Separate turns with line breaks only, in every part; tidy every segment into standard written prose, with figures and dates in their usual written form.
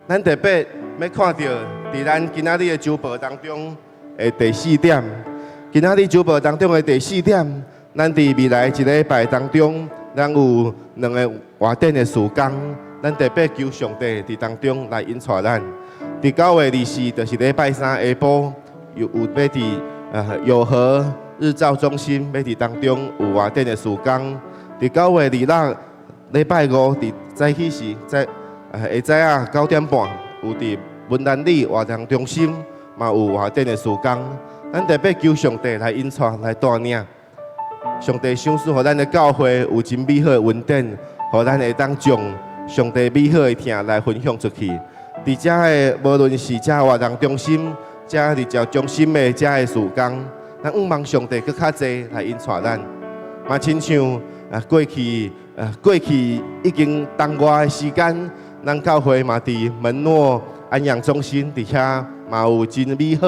咱特别要看到，伫咱今仔日的周报当中的第4点，今仔日周报当中的第4点，咱伫未来一个礼拜当中，咱有2个活典的事工，咱特别求上帝伫当中来引带咱。伫9月24，就是礼拜3下晡，有要伫友和日照中心要伫当中有活典的事工。伫9月26，礼拜5伫早起时在下早啊9点半，有伫文兰里活动中心嘛有活典的事工。咱特别求上帝来引带来带领。上帝赏赐，予咱的教会有真美好的恩典，予咱会当将上帝美好的听来分享出去。伫遮的无论是遮活动中心，遮日照中心的遮的事工，咱仰望上帝搁较济来引带咱。嘛亲像过去已经当外的时间，咱教会嘛伫门诺安养中心伫遐嘛有真美好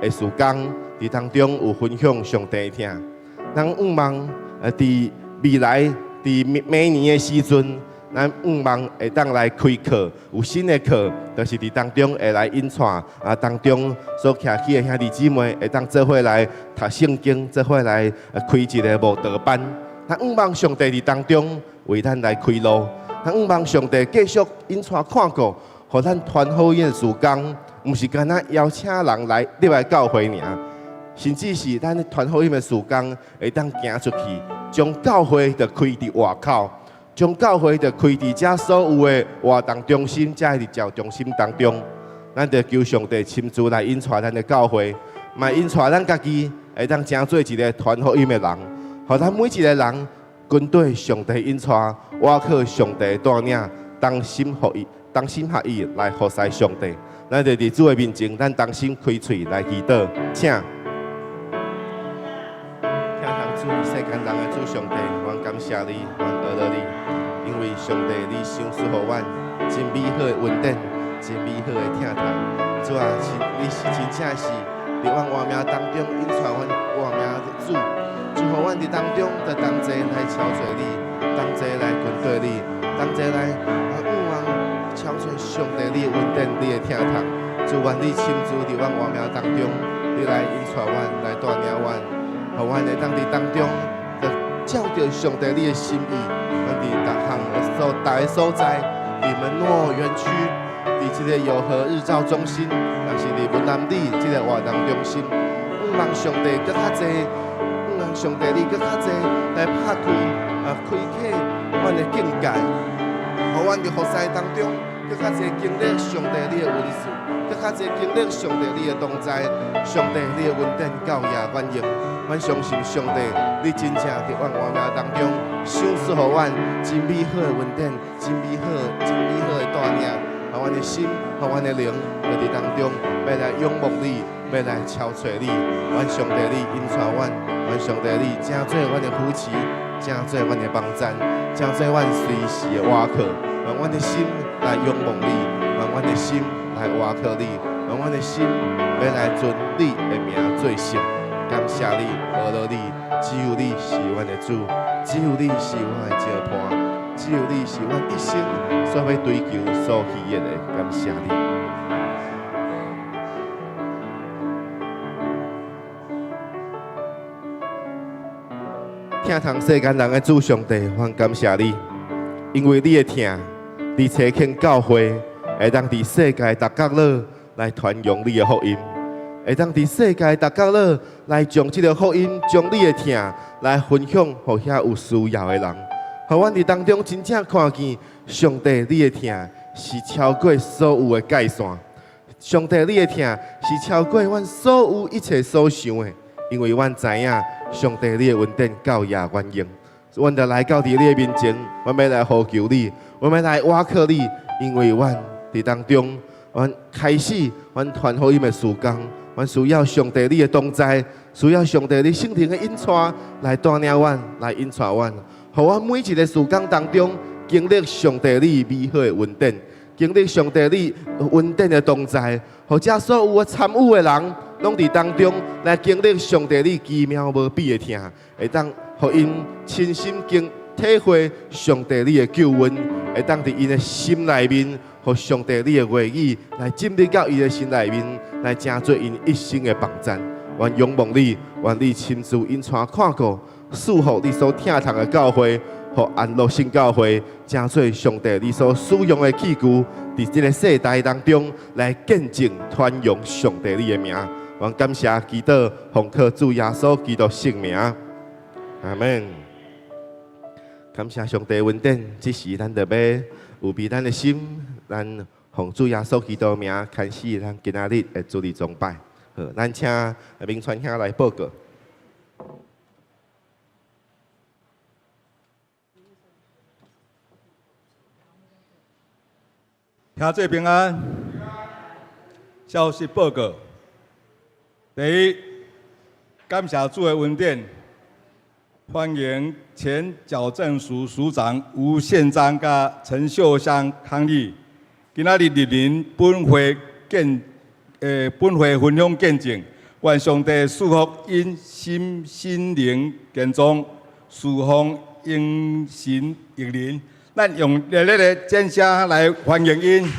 的事工，伫当中有分享上帝的听。咱仰望伫未来伫每年的时阵，咱仰望会当来开课，有新的课，就是伫当中会来引带当中所徛起的兄弟姊妹会当做伙来读圣经，做伙来开一个慕道班。咱仰望上帝伫当中为咱来开路，咱仰望上帝继续引带看顾，互咱传福音的事工，毋是干那邀请人来入来教会尔。甚至是咱传福音的事工，会当行出去，将教会就开伫外口，将教会就开伫遮所有的活动中心、遮日照中心当中。咱就求上帝亲自来引带咱的教会，嘛引带咱家己，会当成做一个传福音的人，互咱每一个人跟对上帝引带，我靠上帝带领，当心合意来服侍上帝。咱就伫主的面前，咱同心开喙来祈祷，请。主世间人的主上帝，我感谢你，我阿乐你，因为上帝你赏赐予阮真美好的恩典，真美好的听堂。主啊，你是真正是伫阮活命当中引带阮活命的主，祝福阮伫当中就同齐来超找你，同齐来跟对你，同齐来仰望超找上帝你的恩典，你的听堂。祝愿你亲自伫阮活命当中，你来引带阮，来带领阮。互阮会当伫当中，就照着上帝你的心意，阮伫逐个所在，伫门诺园区，伫即个友和日照中心，也是伫文南里即个活动中心，仰望上帝搁较济，仰望上帝你搁较济来拍开启阮的境界，互阮伫服侍当中搁较济经历上帝你的恩赐，搁较济经历上帝你的同在，上帝你的恩典教也万用。阮相信上帝，你真正伫阮活命当中赏赐予阮真美好的恩典，真美好的带领，互阮的心，互阮的灵，就伫当中要来仰望你，要来超找你。阮上帝你引带阮，阮上帝你正做阮的扶持，正做阮的帮衬，正做阮随时的倚靠。让阮的心来仰望你，让阮的心来倚靠你，让阮的心要来尊你的名做神。感谢你，阿罗你，只有你是阮的主，只有你是我的招伴，只有你是阮一生所要追求、所喜悦的。感谢你。听从世间人的主上帝，我感谢你，因为你的听，你差遣教会，会当伫世界各角落来传扬你的福音。会当伫世界各角落来将这个福音，将你的听来分享，互遐有需要的人。互阮伫当中真正看见，上帝你的听是超过所有的界线。上帝你的听是超过阮所有一切所想的，因为阮知影，上帝你的恩典教也万用。阮就来到伫你的面前，阮要来呼求你，阮要来倚靠你，因为阮伫当中，阮开始阮传福音的事工。阮需要上帝你的同在，需要上帝你圣灵的引带来带领阮，来引带阮，互阮每一个事工当中经历上帝你美好的恩典，经历上帝你恩典的同在，互遮所有的参与的人，拢伫当中来经历上帝你奇妙无比的听，会当互因亲身体会上帝你的救恩，会当伫因的心内面，互上帝你的话语来进入到伊的心内面，来成做因一生的帮助。愿仰望你，愿你亲自引带看顾，赐福你所听从的教会，互安乐新教会成做上帝你所使用的器具，伫这个世代当中来见证传扬上帝你的名。愿感谢祈祷，奉靠主耶稣基督圣名，阿门。感谢上帝恩典，这时咱就要有备咱的心，咱奉主耶稣基督名开始咱今仔日的主日崇拜。好，咱请明传兄来报告。
兄弟平安。消息报告：第一，感谢主的恩典，欢迎前矫正署署长吴宪章甲陈秀香伉俪，今仔日莅临本会分享见证，愿上帝赐福因心灵健壮，侍奉因神益灵。咱用热烈的掌声来欢迎因。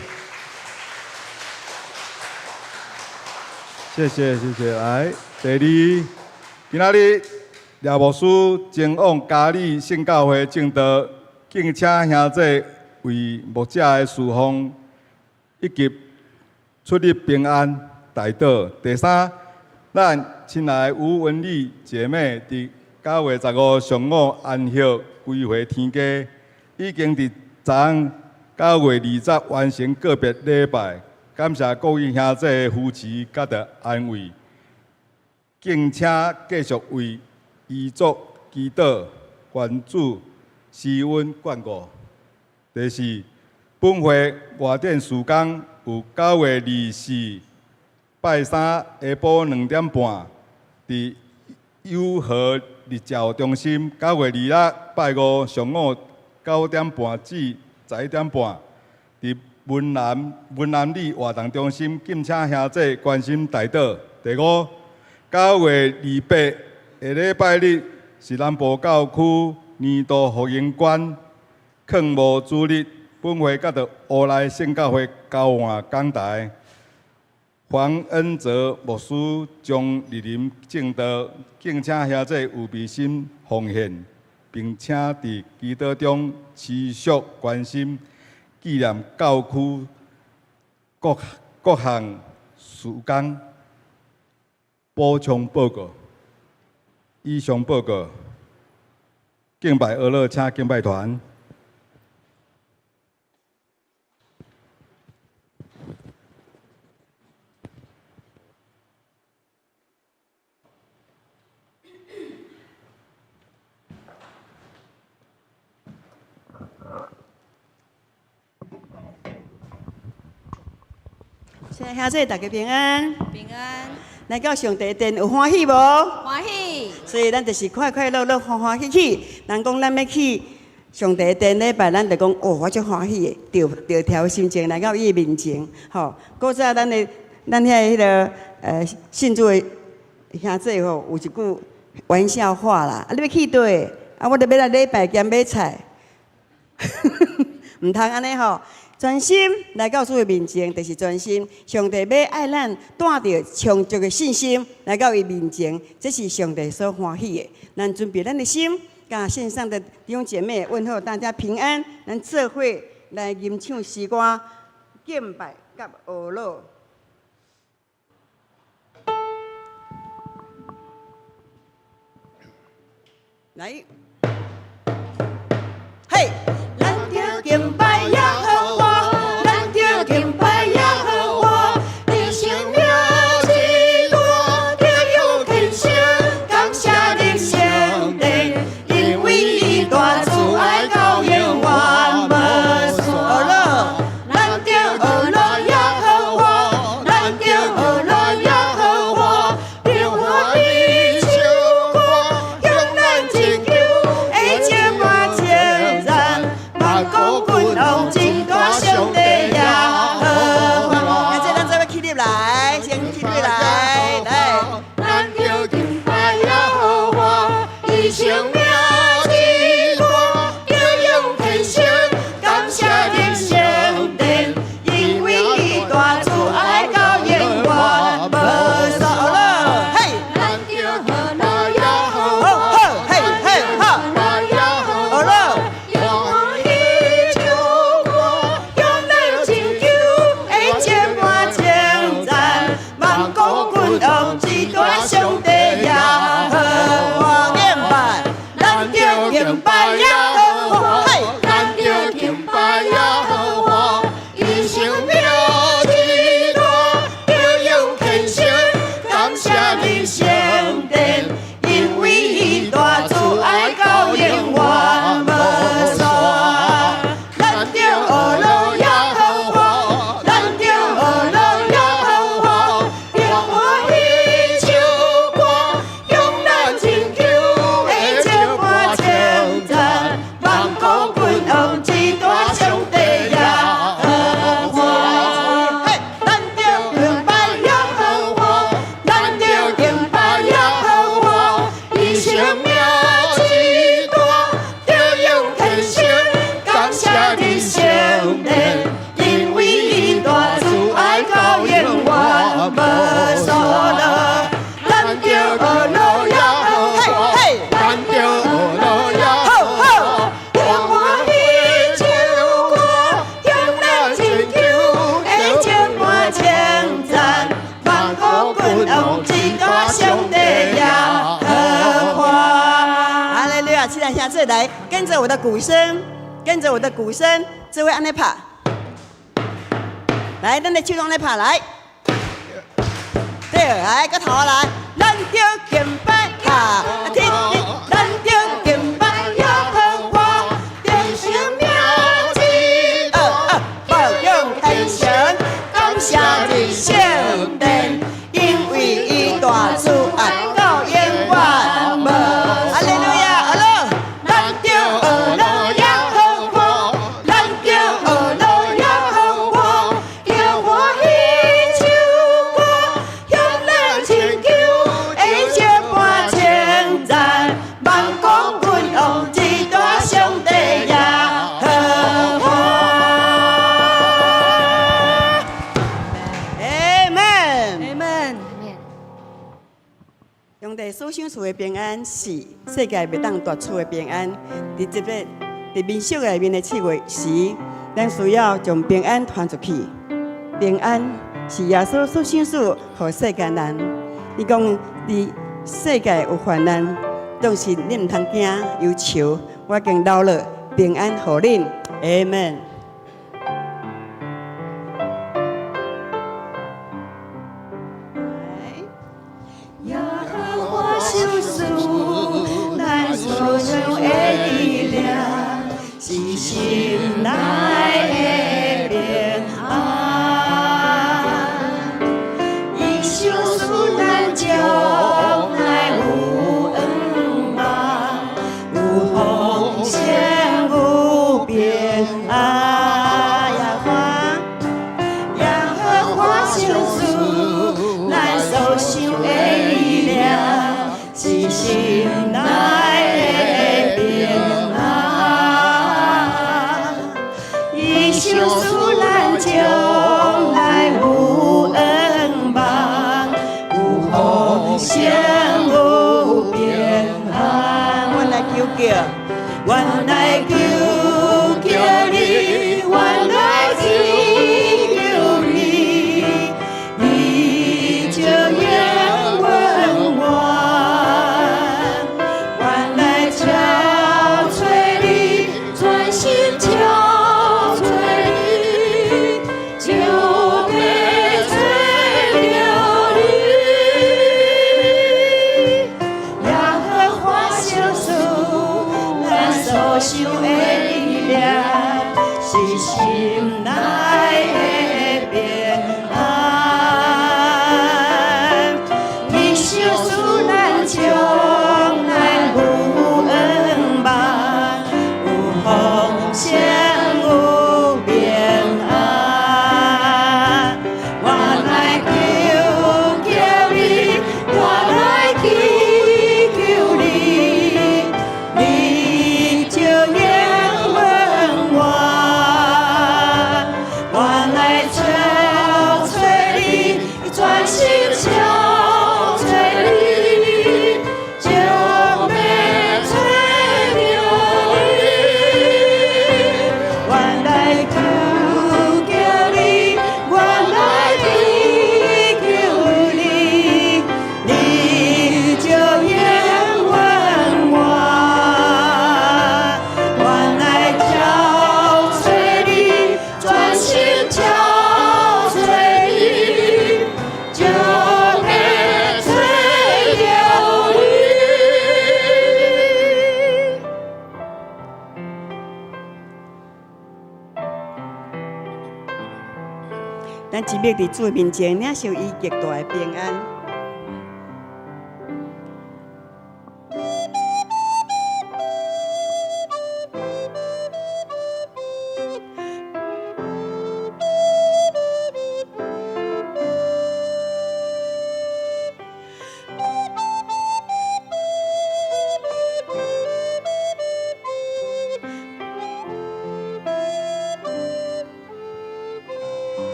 谢谢。来，第二，今仔日廖牧师前往嘉义圣教会正道，敬请兄弟为牧者的侍奉以及出入平安代祷。第三，咱亲爱的吴文丽姐妹伫9月15上午安息归回天家，已经伫昨昏9月20完成个别礼拜。感谢各位兄弟的扶持甲的安慰，敬请继续为遗族祈祷，愿主施恩眷顾。第四，本会外电时间有9月24拜三下晡2点半，伫友和日照中心；9月26拜五上午9点半至11点半，伫文南里活动中心，敬请兄弟关心代祷。第五，9月28下礼拜日是南部教区年度福音馆矿务主日，本会甲着乌来圣教会交换讲台，黄恩泽牧师将莅临正道，敬请兄弟有备心奉献，并且伫祈祷中持续关心。纪念教区各项事工补充报告。以上报告，敬拜俄勒请敬拜团。
兄弟，大家平安。
平安。
来到上帝殿有欢喜无？
欢喜。
所以咱就是快快乐乐、欢欢喜喜。人讲咱要去上帝殿礼拜，咱就讲哦，我足欢喜的，着调心情来到伊面前。吼，搁早咱遐迄个信主的兄弟吼，有一句玩笑话啦。啊，你要去倒？啊，我着要来礼拜兼买菜。唔通安尼吼。专心来到主的面前，就是专心。上帝要爱咱带着充足的信心来到伊面前，这是上帝所欢喜的。咱准备咱的心，甲线上的弟兄姐妹问候大家平安。咱做伙来吟唱诗歌，敬拜甲学乐。来，嘿，咱着敬拜耶和华。敬拜耶和华，你生命之大，就有天声，感谢你上帝，因为伊大慈爱到永远无所乐。咱着学乐耶和华，咱着学乐耶和华，着我的唱歌，向咱祈求，敬拜耶和华，咱着敬拜耶和华，伊生命之大，着用虔诚感谢你圣殿，因为伊大慈爱到永远无衰。咱着学路耶和华，咱着学路耶和华，用欢喜唱歌，用咱亲求的唱歌称赞，万国君王之大上帝耶和华。咱着敬拜耶和华，咱着敬拜耶和华，伊生命之大，着用虔诚感谢你圣殿，因为伊大慈爱到永远无所了。咱着学路耶和华，咱着学路耶和华，用欢喜唱歌，用咱亲求的唱歌称赞，万国君王之大上帝耶和华。哈利路亚！期待下次来跟着我的鼓声，跟着我的鼓声，这位安尼拍，来，咱的手拢来拍来。对，来个头来，咱着敬拜哈，听，咱着敬拜耶和华，用生命之保用虔诚，感谢你圣殿，因为伊大慈爱到永远无。哈利路亚，阿罗，咱着学路耶和华，咱着学路耶和华，用欢喜唱歌，用咱亲求的唱歌称赞，万国君王之大上帝耶和华。Amen。上帝所想赐的平安是世界袂当夺取的平安。伫这个伫民俗内面的7月时，咱需要将平安传出去。平安是耶稣所想赐予世间人。伊讲，伫世界有患难，但是你唔通惊忧愁，我已经老了，平安互恁。Amen。耶和华救赎，咱所求的力量，是心内的平安。伊救赎咱将来有恩望，有丰盛有平安。耶和华救赎，咱所求的力量，是心内的平安。伊救赎咱将来有恩望，有丰盛有平安。我来求叫，我来求你，我来求你，你就永稳我，我来憔悴你，专心憔悴你，就被吹流离。耶和华救赎，咱所求的力量，是心内的平安。伊救赎咱将来有恩望，有丰盛有平安。我来求你，我来求你，你就永稳我。我来咱一灭伫主面前领受伊极大的平安。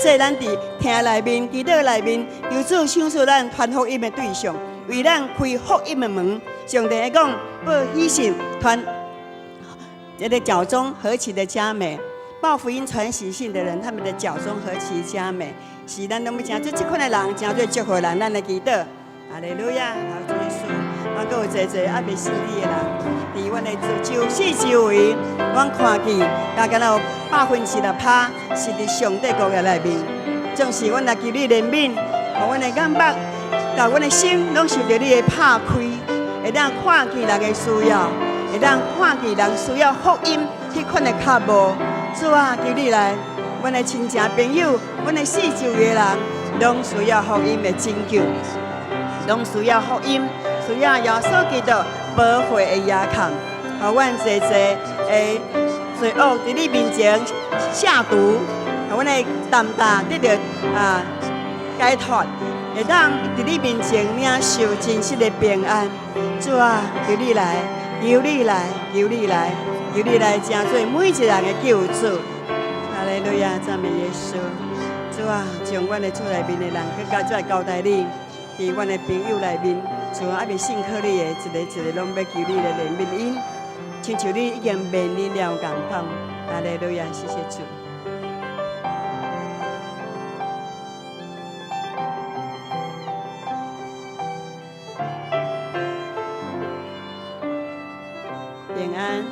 这咱伫厅内面、祈祷内面，求主赏赐咱传福音的对象，为咱开福音的门。上帝讲，报喜信传这个脚中何其的佳美！报福音传喜信的人，他们的脚中何其佳美！是咱拢要诚做这款的人，诚做祝福人，咱来祈祷。哈利路亚，好主耶稣，我阁有侪侪还未信你的人，伫阮的周四周围，阮看见，敢若有100%的拍是伫上帝国的内面。正是阮来求你怜悯，互阮的眼目，甲阮的心，拢受到你的拍开，会当看见人的需要，会当看见人需要福音，迄款的较无。主啊，求你来，阮的亲戚朋友，阮的四周围的人，拢需要福音的拯救。拢需要福音，需要耶稣基督保护的野抗，互阮侪侪的罪恶伫你面前下毒，互阮的担担得到解脱，会当伫你面前领受真实的平安。主啊，求你来，求你来，求你来，求你来，成做每一人的救主。哈利路亚，赞美耶稣。主啊，将阮的厝内面的人，更加再交代你。伫阮的朋友内面，像还未信靠你的，一个拢要求你的怜悯因，亲像你已经面临了共款。哈利路亚，谢谢主。平安。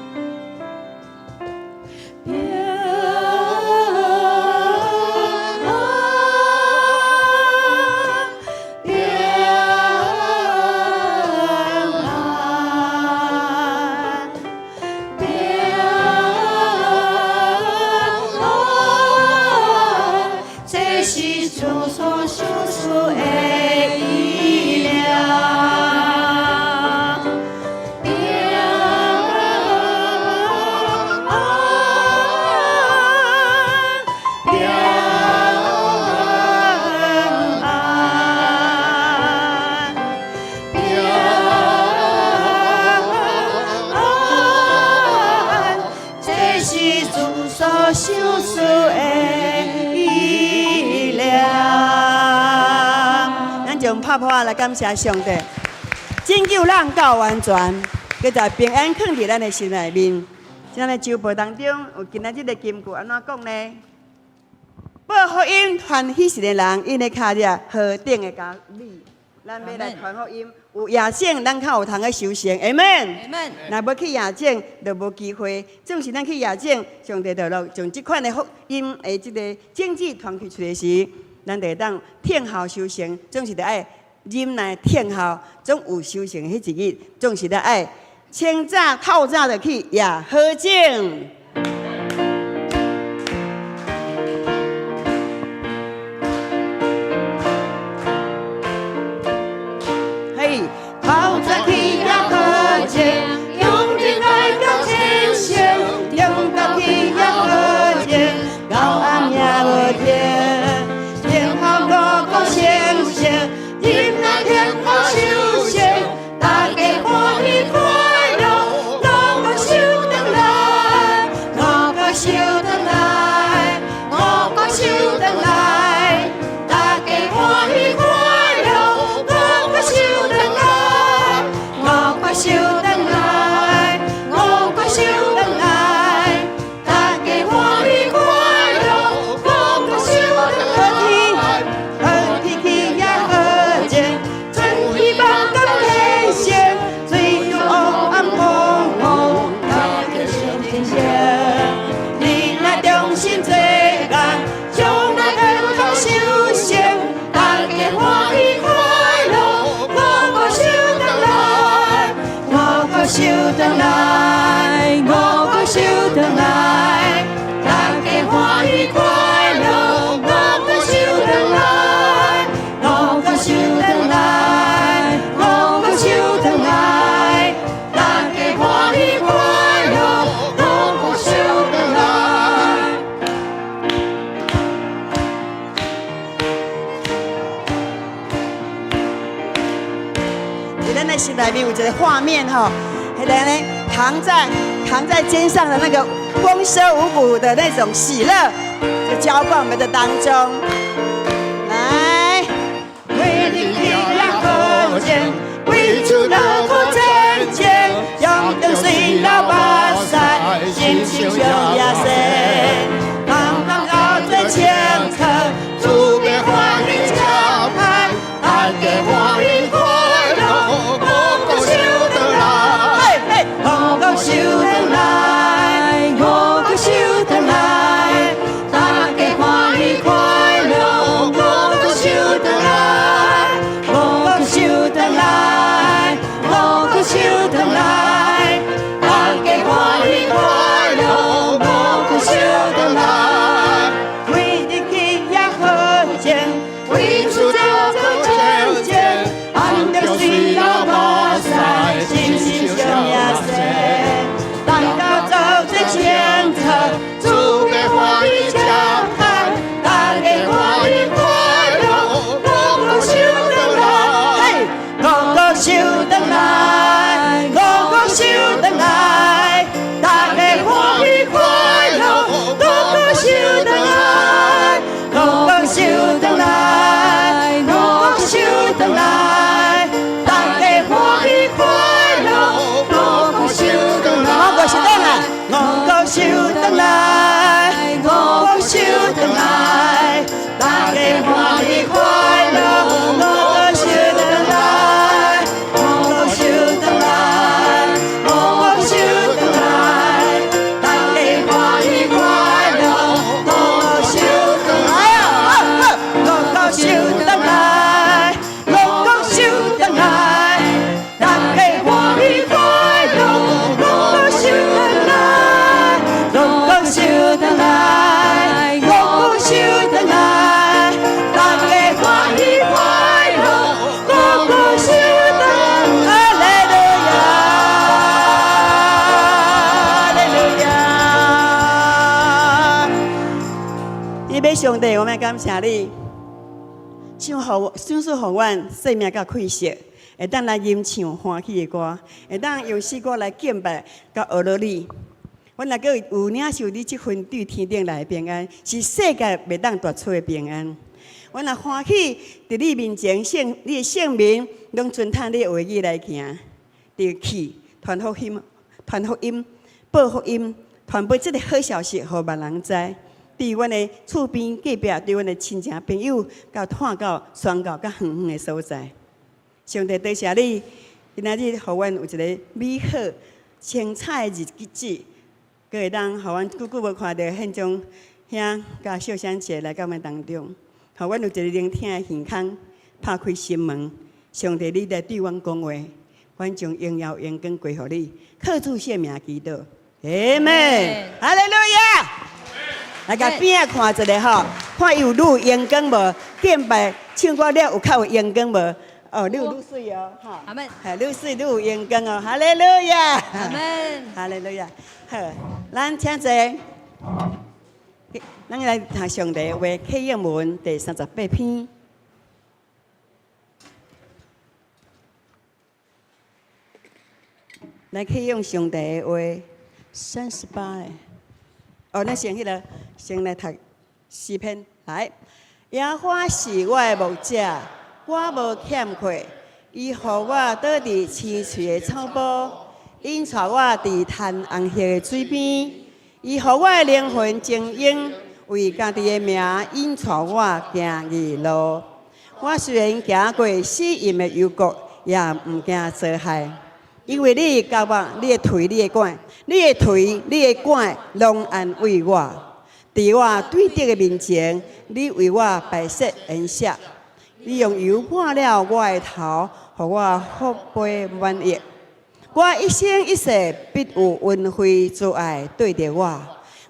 用拍拍来感谢上帝，拯救咱到完全，佮在平安放伫咱的心内面。今日周报当中，有今仔日的金句安怎讲呢？报福音传喜信的人，因的脚底何等的加力！咱要来传福音，有野种，咱较有通去修行。阿门。若要去野种，就无机会。总是咱去野种，上帝就将这款的福音的这个经济传去出来时，咱就会当听候修行。总是得爱忍耐听候，总有修行迄一日，总是得爱清早透早就去野好种。透早去也好种，用力爱到天上，用到去也好种，到暗也无停。听候个个声声，忍耐听候修行，大家的心里面有一个画面哈，那个呢扛在肩上的那个丰收五谷的那种喜乐，就浇灌我们的当中。来，为你力量和坚，为主乐苦真坚，用灯水老把赛，心情雄亚森，刚刚熬在前程，主给欢迎交开，带给欢迎快乐，我共修得来，我共修得来，我共修得来，带给欢迎快乐，我共修得来，我共修得来，我共修得来，带给欢迎快乐，我共修得来，为你力量和坚，为主教口真坚，安德水老把赛，心心相亚森，当高走在前头，主给欢迎交开，带给欢迎快乐，我共修得来，我共修得来，我共修得来，带给欢迎快乐，我共修得来，我共修得来，我共修得来，带给欢迎快乐，我共修得来，我共修得来，我共修得来，我共修得来，带给欢迎快乐，我共修得来，我共修得来，我共修得来，带给欢迎快乐，我共修得来，我共修得来，我共修得来，带给欢迎快乐，我共修得来，我共修得来，我共修得来，带给欢迎快乐，我共修得来，哈利路亚，哈利路亚。伊要上帝，我们感谢你，唱出互阮生命甲气息，会当来吟唱欢喜的歌，会当用诗歌来敬拜甲学乐你。阮若个有领受你这份对天顶来的平安，是世界袂当夺取的平安。阮若欢喜伫你面前，你的圣名拢遵探你的话语来行，就去传福音、报福音，传播这个好消息，互万人知。对阮的厝边隔壁，对阮的亲戚朋友，到探到、宣告到远远的所在。上帝多谢你，今仔日互阮有一个美好、精彩的日子。各会当，互阮久久无看到现种兄甲小香姐来到阮当中，互阮有一个聆听的耳孔，拍开心门。上帝，你来对阮讲话，阮将荣耀荣光归互你，靠主圣名祈祷，阿门，哈利路亚。来甲边仔看一下吼，看有愈阳光无？敬拜唱歌了有较有阳光无？哦，你有愈水哦，吼，
阿门，
愈水愈有阳光哦，哈利路亚，
阿门，
哈利路亚。好，咱请坐，咱来读上帝话，启应文第38篇。来启用上帝话38嘞。哦，咱先先来读诗篇来。耶和华是我的牧者，我无欠缺。伊予我倒伫青翠的草坡，引带我伫潭红色的水边。伊予我的灵魂静养，为家己的名引带我行义路。我虽然行过死荫的幽谷，也毋惊遭害，因为你教我，你的腿、你的管、你的腿、你的管，拢安慰我。伫我对敌的面前，你为我摆设筵席。你用油抹了我的头，予我福杯满溢。我一生一世必有恩惠慈爱对着我。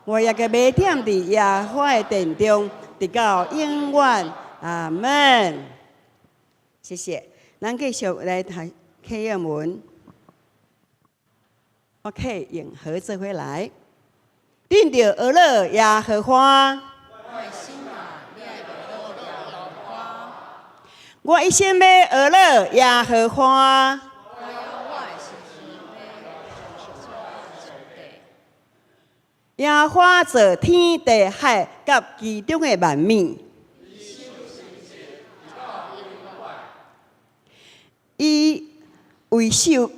我也个要踮伫耶和华的殿中，直到永远。阿门。谢谢。咱继续来读启应文。OK， 用合字回来。定着俄勒耶和华。我一心要俄勒耶和华。野花做天地海甲其中的万物。伊为受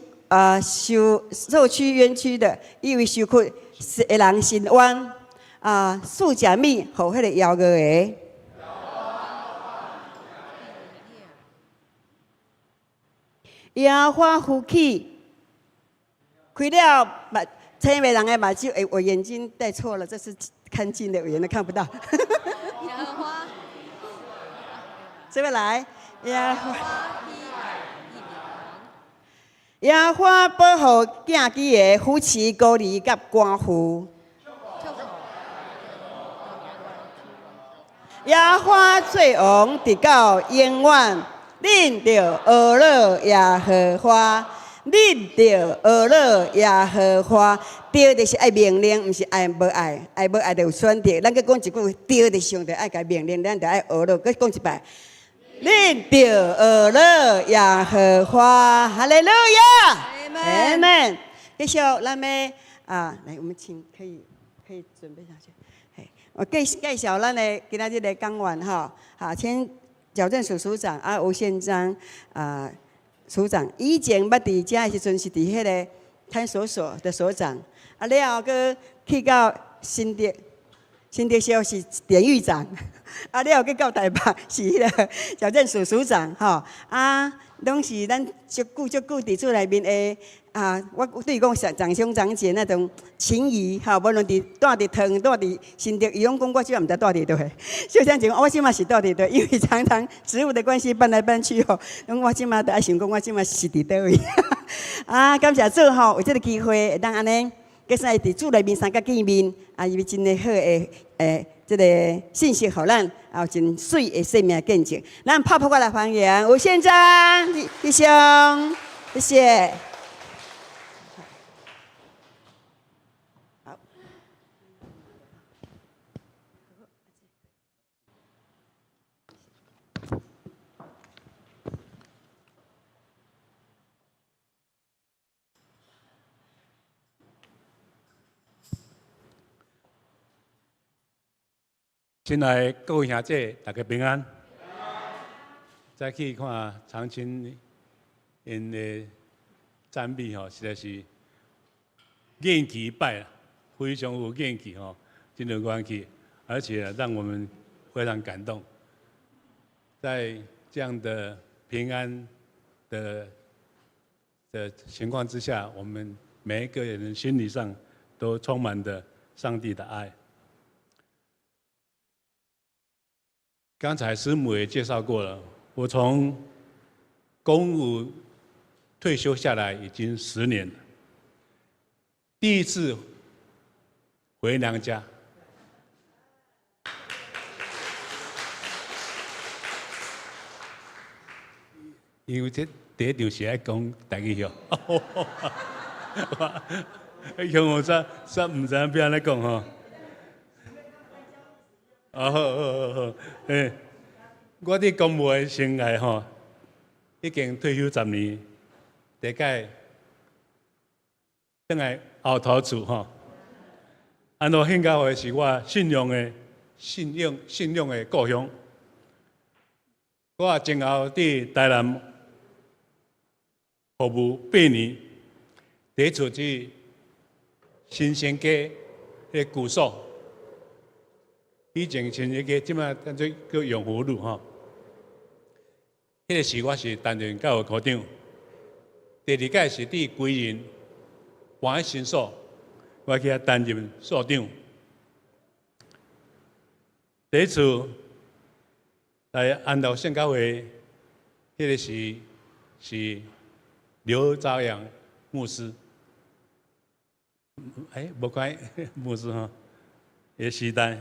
屈冤屈的，伊为受屈的人伸冤赐食物，予迄个妖恶的。野花浮起，开了目，青眉人的目睭，我眼睛戴错了，这是看近的，我眼睛看不到。
野花，
这边来，野花保护囝囝的夫妻孤儿甲寡妇。野花最王直到永远。恁着学乐耶和华，恁着学乐耶和华。对，就是爱命令，毋是爱无爱，爱无爱就有选择。咱搁讲一句，对，就上帝爱甲命令，咱就爱学乐。搁讲一摆，恁着学乐耶和华，哈利路亚，阿门。继续，咱们来，我们请可以准备下去。我介绍咱的今仔日的讲员哈，好，先。矫正署署长吴宪章署长，以前捌伫遮的时阵是伫迄个看守所的所长，了后佫去到新竹消是典狱长，了后佫到台北是迄个矫正署署长吼拢是咱足久伫厝内面的我对伊讲长兄长姐那种情谊无论伫住伫汤，住伫新竹，伊拢讲我即满毋知住伫倒位。就像讲我即满是住伫倒，因为常常职务的关系搬来搬去我即满就爱想讲我即满是伫倒位。感谢主有这个机会会当安尼，加上伫厝内面三角见面，因为真个好的这个信息，互咱有真水的生命见证。咱拍过来欢迎吴宪章弟兄，谢谢。
亲爱的各位兄弟，大家平安。再去看长青因的赞美实在是元气一摆，非常有元气真有元气，而且让我们非常感动。在这样的平安的情况之下，我们每一个人心理上都充满着上帝的爱。刚才师母也介绍过了，我从公务退休下来已经10年了，第一次回娘家，因为这第一场是爱讲台语像我煞唔知影要安怎讲好，我伫公务的生涯已经退休10年，大概转来后头厝安怎献教会是我信仰的故乡。我前后伫台南服务8年，第一厝去新鲜街迄古所。以前新鲜街，即摆当做叫永福路迄个时我是担任教育科长。第2届是伫归仁搬去新所，我去遐担任所长。第一次来安道圣教会，迄个是刘朝阳牧师，无怪牧师个时代。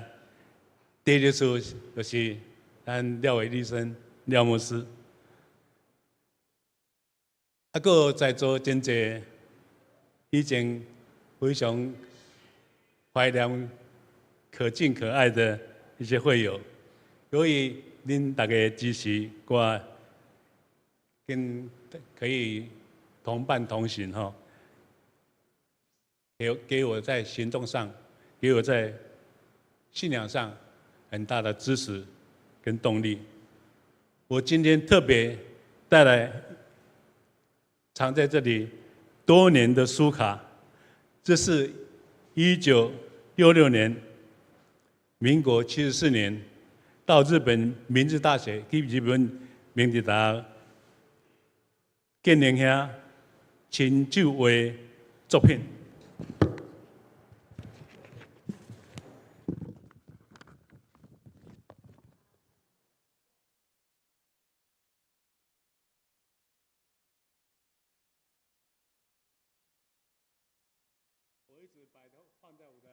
第2次就是咱廖伟律生廖牧师，搁在座真侪以前非常怀念、可敬可爱的一些会友，由于恁大家的支持，我跟可以同伴同行给我在行动上给我在信仰上很大的支持跟动力。我今天特别带来藏在这里多年的书卡，这是1966年，民国74年到日本明治大学去日本明治大学建宁遐亲手画作品。我一直把它放在我的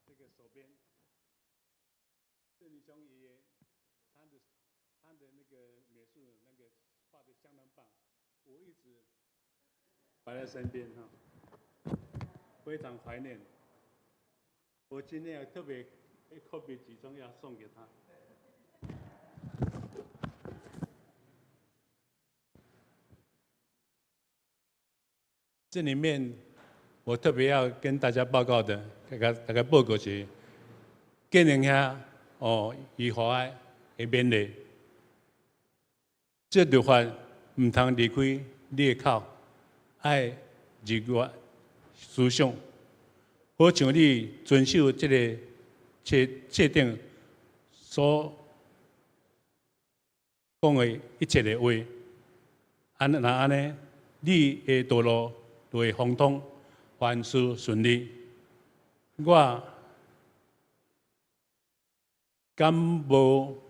这个手边。郑立兄爷爷，他的那个美术那个画的相当棒，我一直摆在身边哈，非常怀念。我今天要特别copy几张要送给他。这里面我特别要跟大家报告的，大家报告是，建宁遐移花的免礼，这律法唔通离开你的口，爱日月思想，好像你遵守这个设定所讲的一切的话，安尼，你的道路就会亨通，万事顺利。我敢无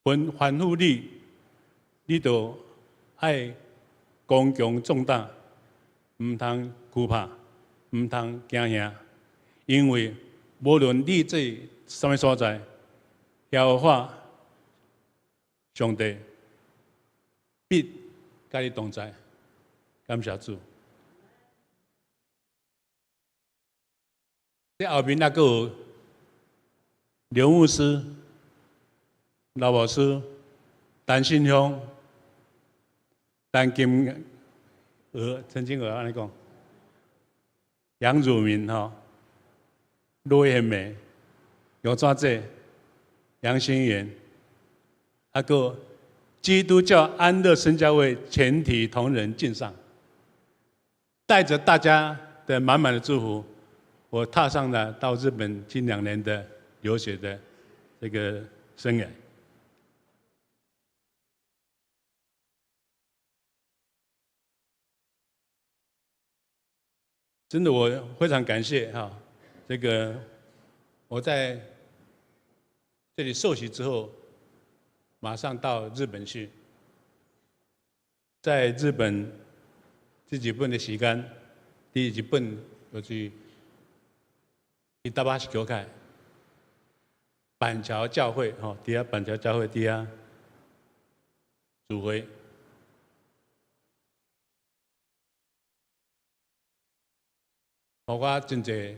吩咐你，你就爱刚强壮大，唔通惧怕，唔通惊吓，因为无论你在什么所在，耶和华上帝必甲你同在。感谢主。在后面那个刘牧师、老牧师、陈信雄、陈金陈金娥安尼讲，杨汝明哈、罗彦美、杨抓这、杨新元，啊个基督教安乐生教会全体同仁敬上。带着大家的满满的祝福，我踏上了到日本近2年的留学的这个生涯。真的，我非常感谢哈，这个我在这里受洗之后，马上到日本去，在日本。这日本的时间，伫日本就是伊大巴西教会、板桥教会吼，伫遐板桥教会伫遐主会，互我真侪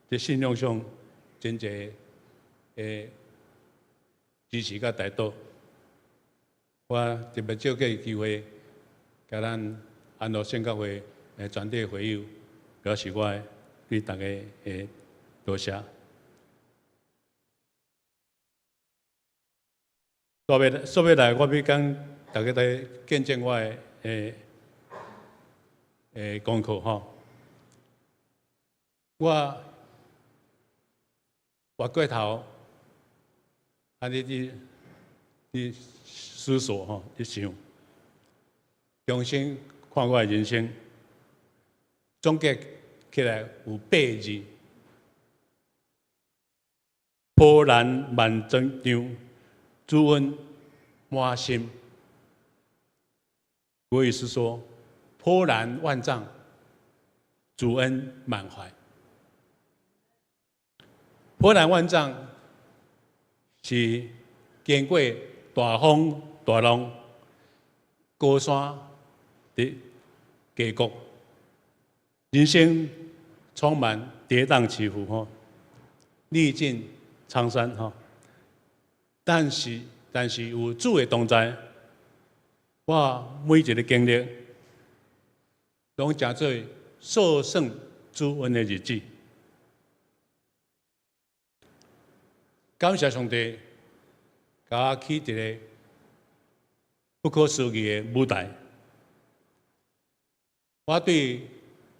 伫信仰上真侪诶支持甲带导，我特别借这个机会，甲咱。安乐宣教会全体会友，表示我对大家的多谢。说要来，我要跟大家来见证我的功课吼。我回过头，安尼伫思索吼，伫想，重新。看我的人生，总结起来有8字：波澜万丈，主恩满心。我意思说，波澜万丈，主恩满怀。波澜万丈是经过大风大浪、高山的。结局，人生充满跌宕起伏吼，历尽沧桑吼。但是有主的同在，我每一个经历，拢真做受胜主恩的日子。感谢上帝，甲我起一个不可思议的舞台。我对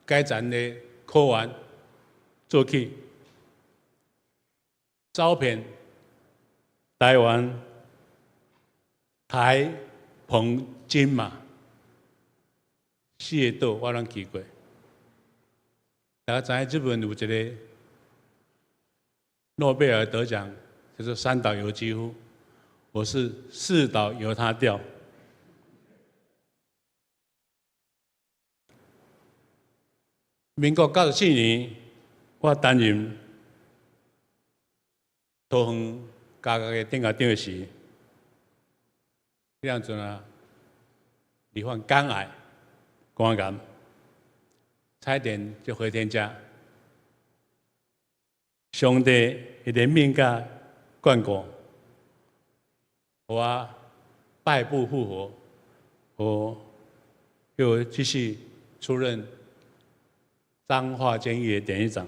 该站的考员做起，招聘台湾、台、澎、金马4个岛，我拢去过。大家知影日本有一个诺贝尔得奖，就是三岛由纪夫，我是4岛由他调。民国94年，我担任桃园家的顶下长时，迄阵啊，罹患肝癌、肝癌，差一点就回天家。上帝的怜悯甲眷顾，我败不复活，我又继续出任彰化监狱的典狱长。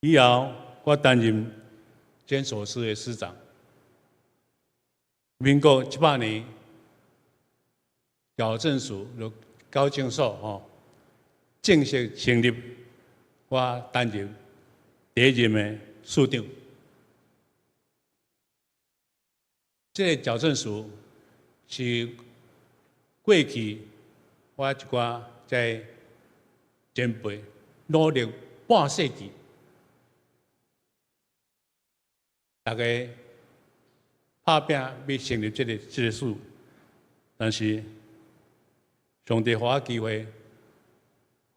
以后我担任监所司的司长。民国18年，矫正署高警所正式成立，我担任第一任的署长。这个矫正署是过去我一寡在前辈努力半世纪，大家拍拼要成立这个署，但是上帝给我机会，给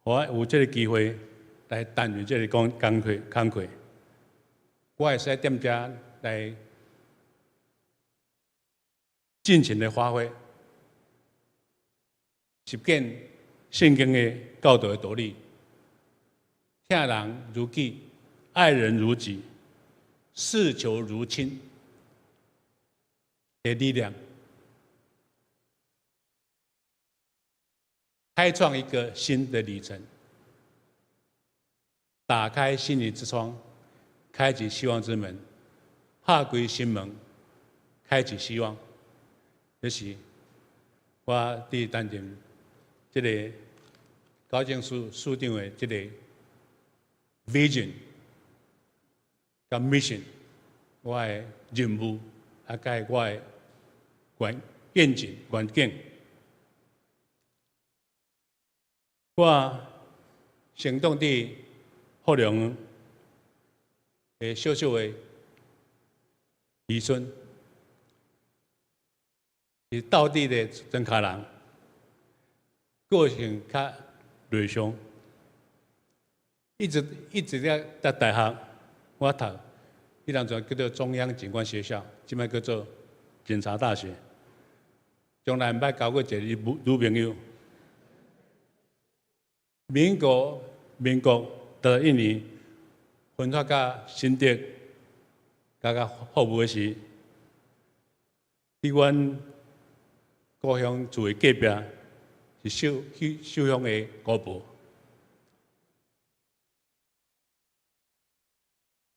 我有这个机会来担任这个工作，我会使踮遮来尽情的发挥，实践圣经的教导的道理，听人如己，爱人如己，事求如亲的力量，开创一个新的里程，打开心灵之窗，开启希望之门，拍开心门，开启希望。这是我伫担任这个高警署长的这个 vision 甲 mission， 我的任务啊，甲我的愿景愿景。我行动伫福隆的小小的渔村。是道地的真卡人，个性较内向，一直在大学我读，迄阵叫做中央警官学校，即摆叫做警察大学。从来毋捌交过一个女朋友。民国11年分发到新竹，甲服务的时，伫阮故乡住的隔壁是秀乡的古堡，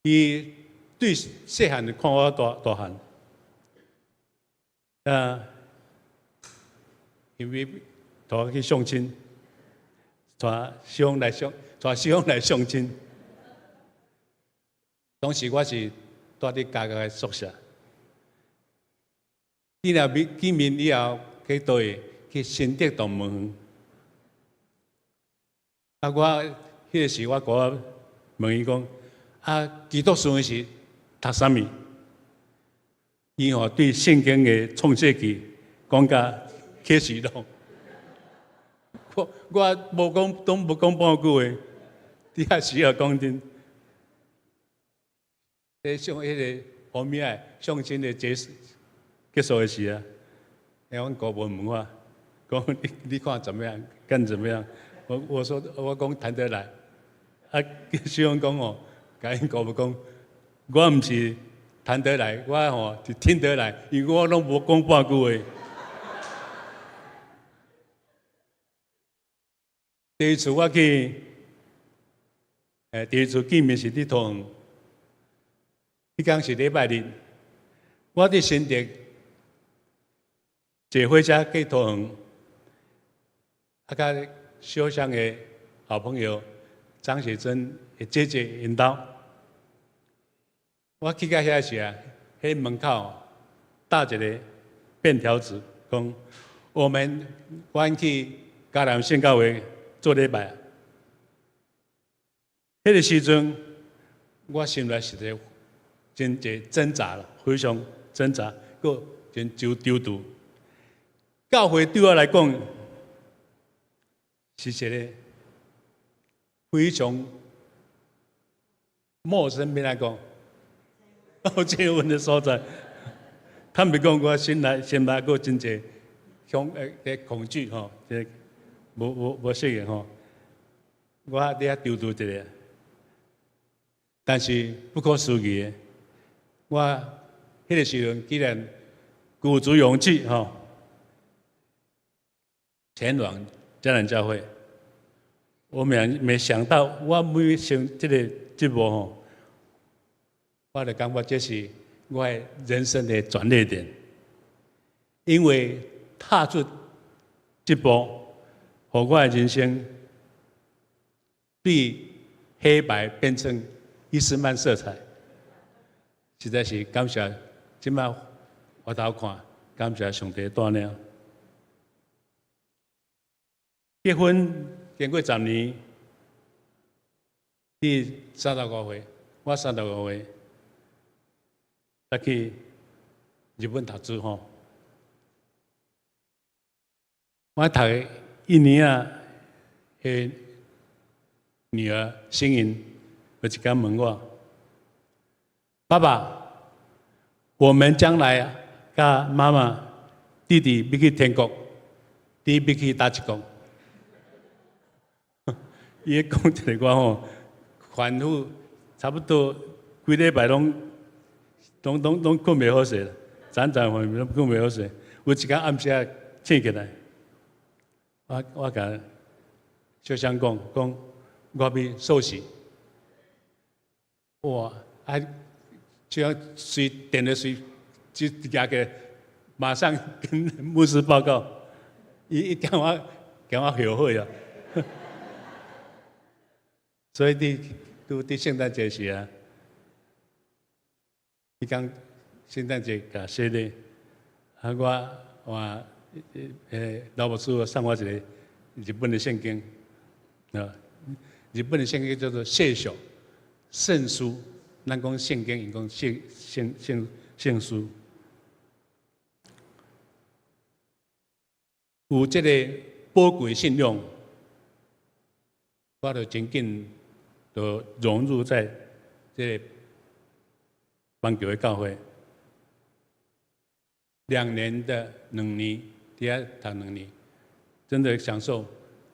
伊对细汉就看我大汉，因为带我去相亲，带秀乡来相亲，当时我是住伫家的宿舍，见面以后。去倒位？去新竹动物园。啊，我迄个时我问伊讲，基督徒是读啥物？伊对圣经的创世纪讲甲启示录，我都无讲半句话，底下需要讲真。迄个后面相亲的结束的时啊。阮国文问我，讲你看怎么样？干怎么样？我讲谈得来。希望讲甲因国文讲，我毋是谈得来，我是听得来，因为我拢无讲半句话。第一次我去，第一次见面是伫桃园，迄天是礼拜日，我伫新竹坐火车去桃园，甲小乡的好朋友张雪珍的姐姐因兜，我去到遐时啊，迄门口搭一个便条纸，讲阮去嘉南县教会做礼拜。迄个时阵，我心内是个真挣扎了，非常挣扎，佫真纠缠。教会对我来讲，是一个非常陌生，要来讲，好接吻的所在。坦白讲，我心内佫真济恐惧吼，无适应吼，我伫遐丢一下。但是不可思议的，我迄个时阵既然鼓足勇气吼，前往迦南教会，我没想到我每上这个节目吼，我就感觉这是我人生的转捩点，因为踏出这步，让我的人生对黑白变成伊斯曼色彩，实在是感谢即摆回头看，感谢上帝带领。结婚经过10年，你35岁，我35岁，再去日本读书吼。我读1年啊，迄女儿心莹。有一天问我：“爸爸，我们将来甲妈妈、弟弟要去天国，你要去哪一国？”伊讲一个我吼，反复差不多规礼拜拢困袂好势，辗转反复拢困袂好势。有一天暗时醒起来，我甲小香讲，我要受洗。哇！就要点了水，就加个马上跟牧师报告，伊叫我后悔啊！所以伫圣诞节时啊，伊讲圣诞节甲生日，我老牧师送我一个日本的圣经，日本的圣经叫做谢手。圣书，咱讲圣经，伊讲圣书，有这个宝贵信用，我就真紧就融入在这个邦教的教会。2年的2年，伫遐读2年，真的享受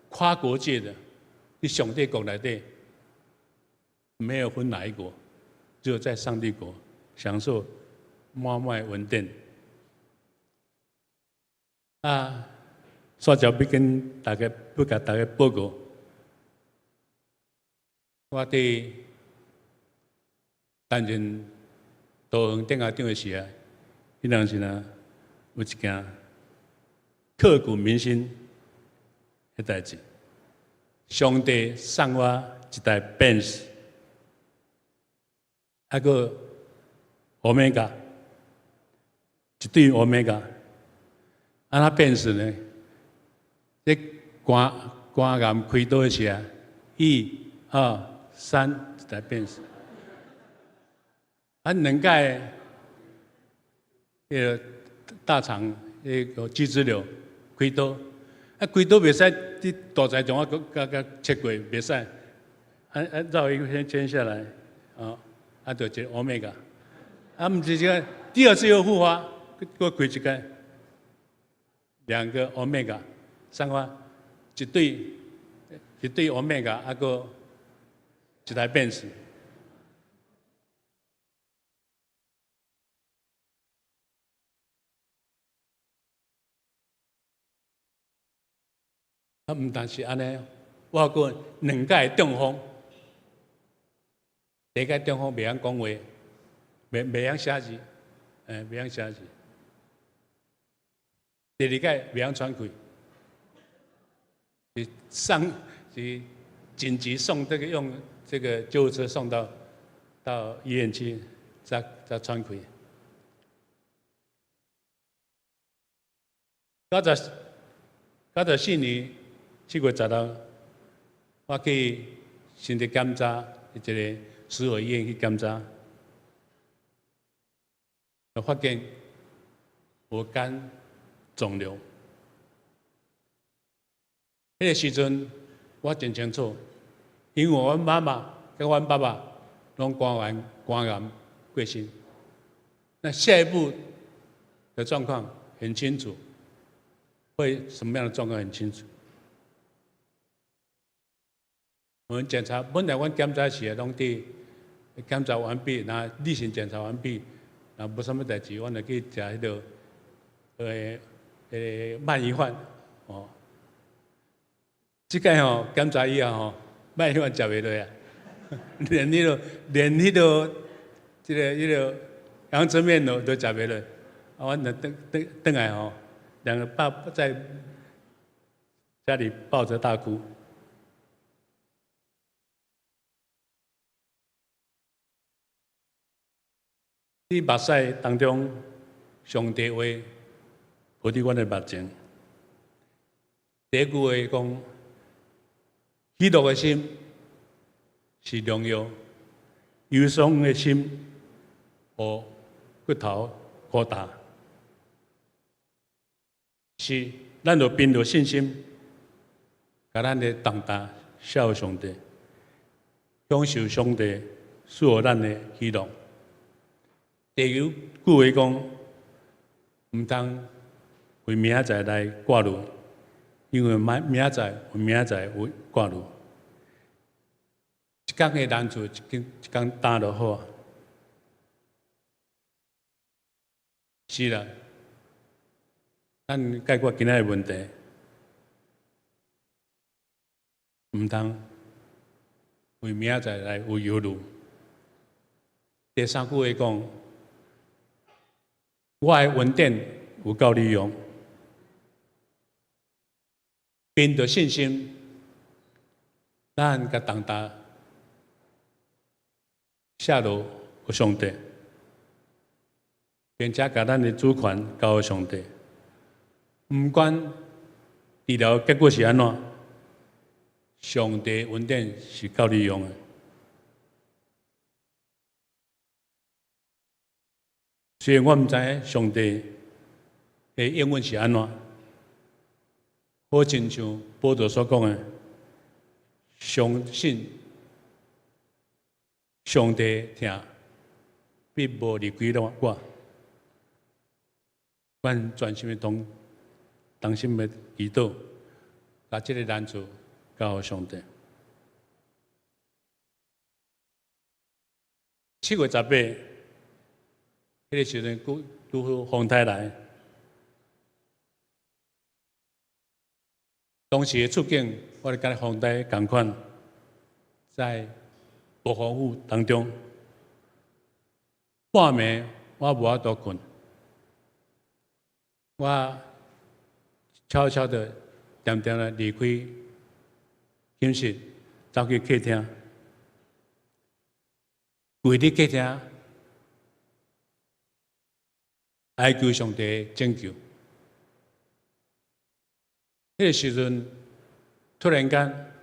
跨国界的，伫上帝国内底。没有分哪一国，只有在上帝国享受满满稳定。煞条要跟大家甲大家报告，我伫担任桃园电话长的时啊，迄阵时呢有一件刻骨铭心的代志，上帝送我一台Benz。还个Omega，一对Omega，安那变时呢？这关岩开刀的时啊，1、2、3一台变时，两届个大肠个肌脂瘤开刀，开刀袂使伫大菜场甲切过，袂使，绕一个圈圈下来，就一个 Omega， 毋是这个第2次又复发，搁开一个2个 Omega， 送我一对 Omega， 搁一台Benz。毋但是安尼，我过2届中风，第1届中风袂晓讲话，袂晓写字，袂晓写字。第2届袂晓喘气，是紧急送用这个救护车送到医院去，才喘气。94年7月10日，我去身体检查，一个私立医院去检查，就发现有肝肿瘤。迄个时阵我真清楚，因为阮妈妈跟阮爸爸拢肝癌过身，那下一步的状况很清楚，会什么样的状况很清楚。我们检查，本来阮检查时拢伫检查完毕，那例行检查完毕，那无啥物代志，阮就去食迄个鳗鱼饭哦。即个吼检查以后吼，鳗鱼饭食袂落啊，连迄个迄个阳春面都食袂落，啊，阮就转来吼，2个爸在家里抱着大哭。伫目屎当中，上帝话抱伫阮的目前。第一句话讲：喜乐的心是良药，忧伤的心互骨头疙瘩。是，咱就凭着信心，甲咱的重担孝上帝，享受上帝赐予咱的喜乐。第二句话讲，毋通为明仔载来挂虑，因为明仔载有明仔载有挂虑。一天的难处，一天担就好啊。是啦，咱解决今仔的问题，毋通为明仔载来有忧虑。第三句话讲，我的恩典有够你用，凭着信心，咱甲重担下落有上帝，并且甲咱的主权交予上帝。毋管治疗结果是安怎，上帝恩典是够你用的。虽然我毋知影上帝的应允是安怎，好亲像保罗所讲的，相信上帝听，必无离开我。阮专心的当心的祈祷，把这个难处交予上帝。7月18。迄个时阵，拄好风台来，当时的处境，我哋甲风台同款，在暴风雨当中，半暝我无法度困，我悄悄的、点点的离开寝室，走去客厅，跪伫客厅。哀求上帝拯救。迄个时阵，突然间，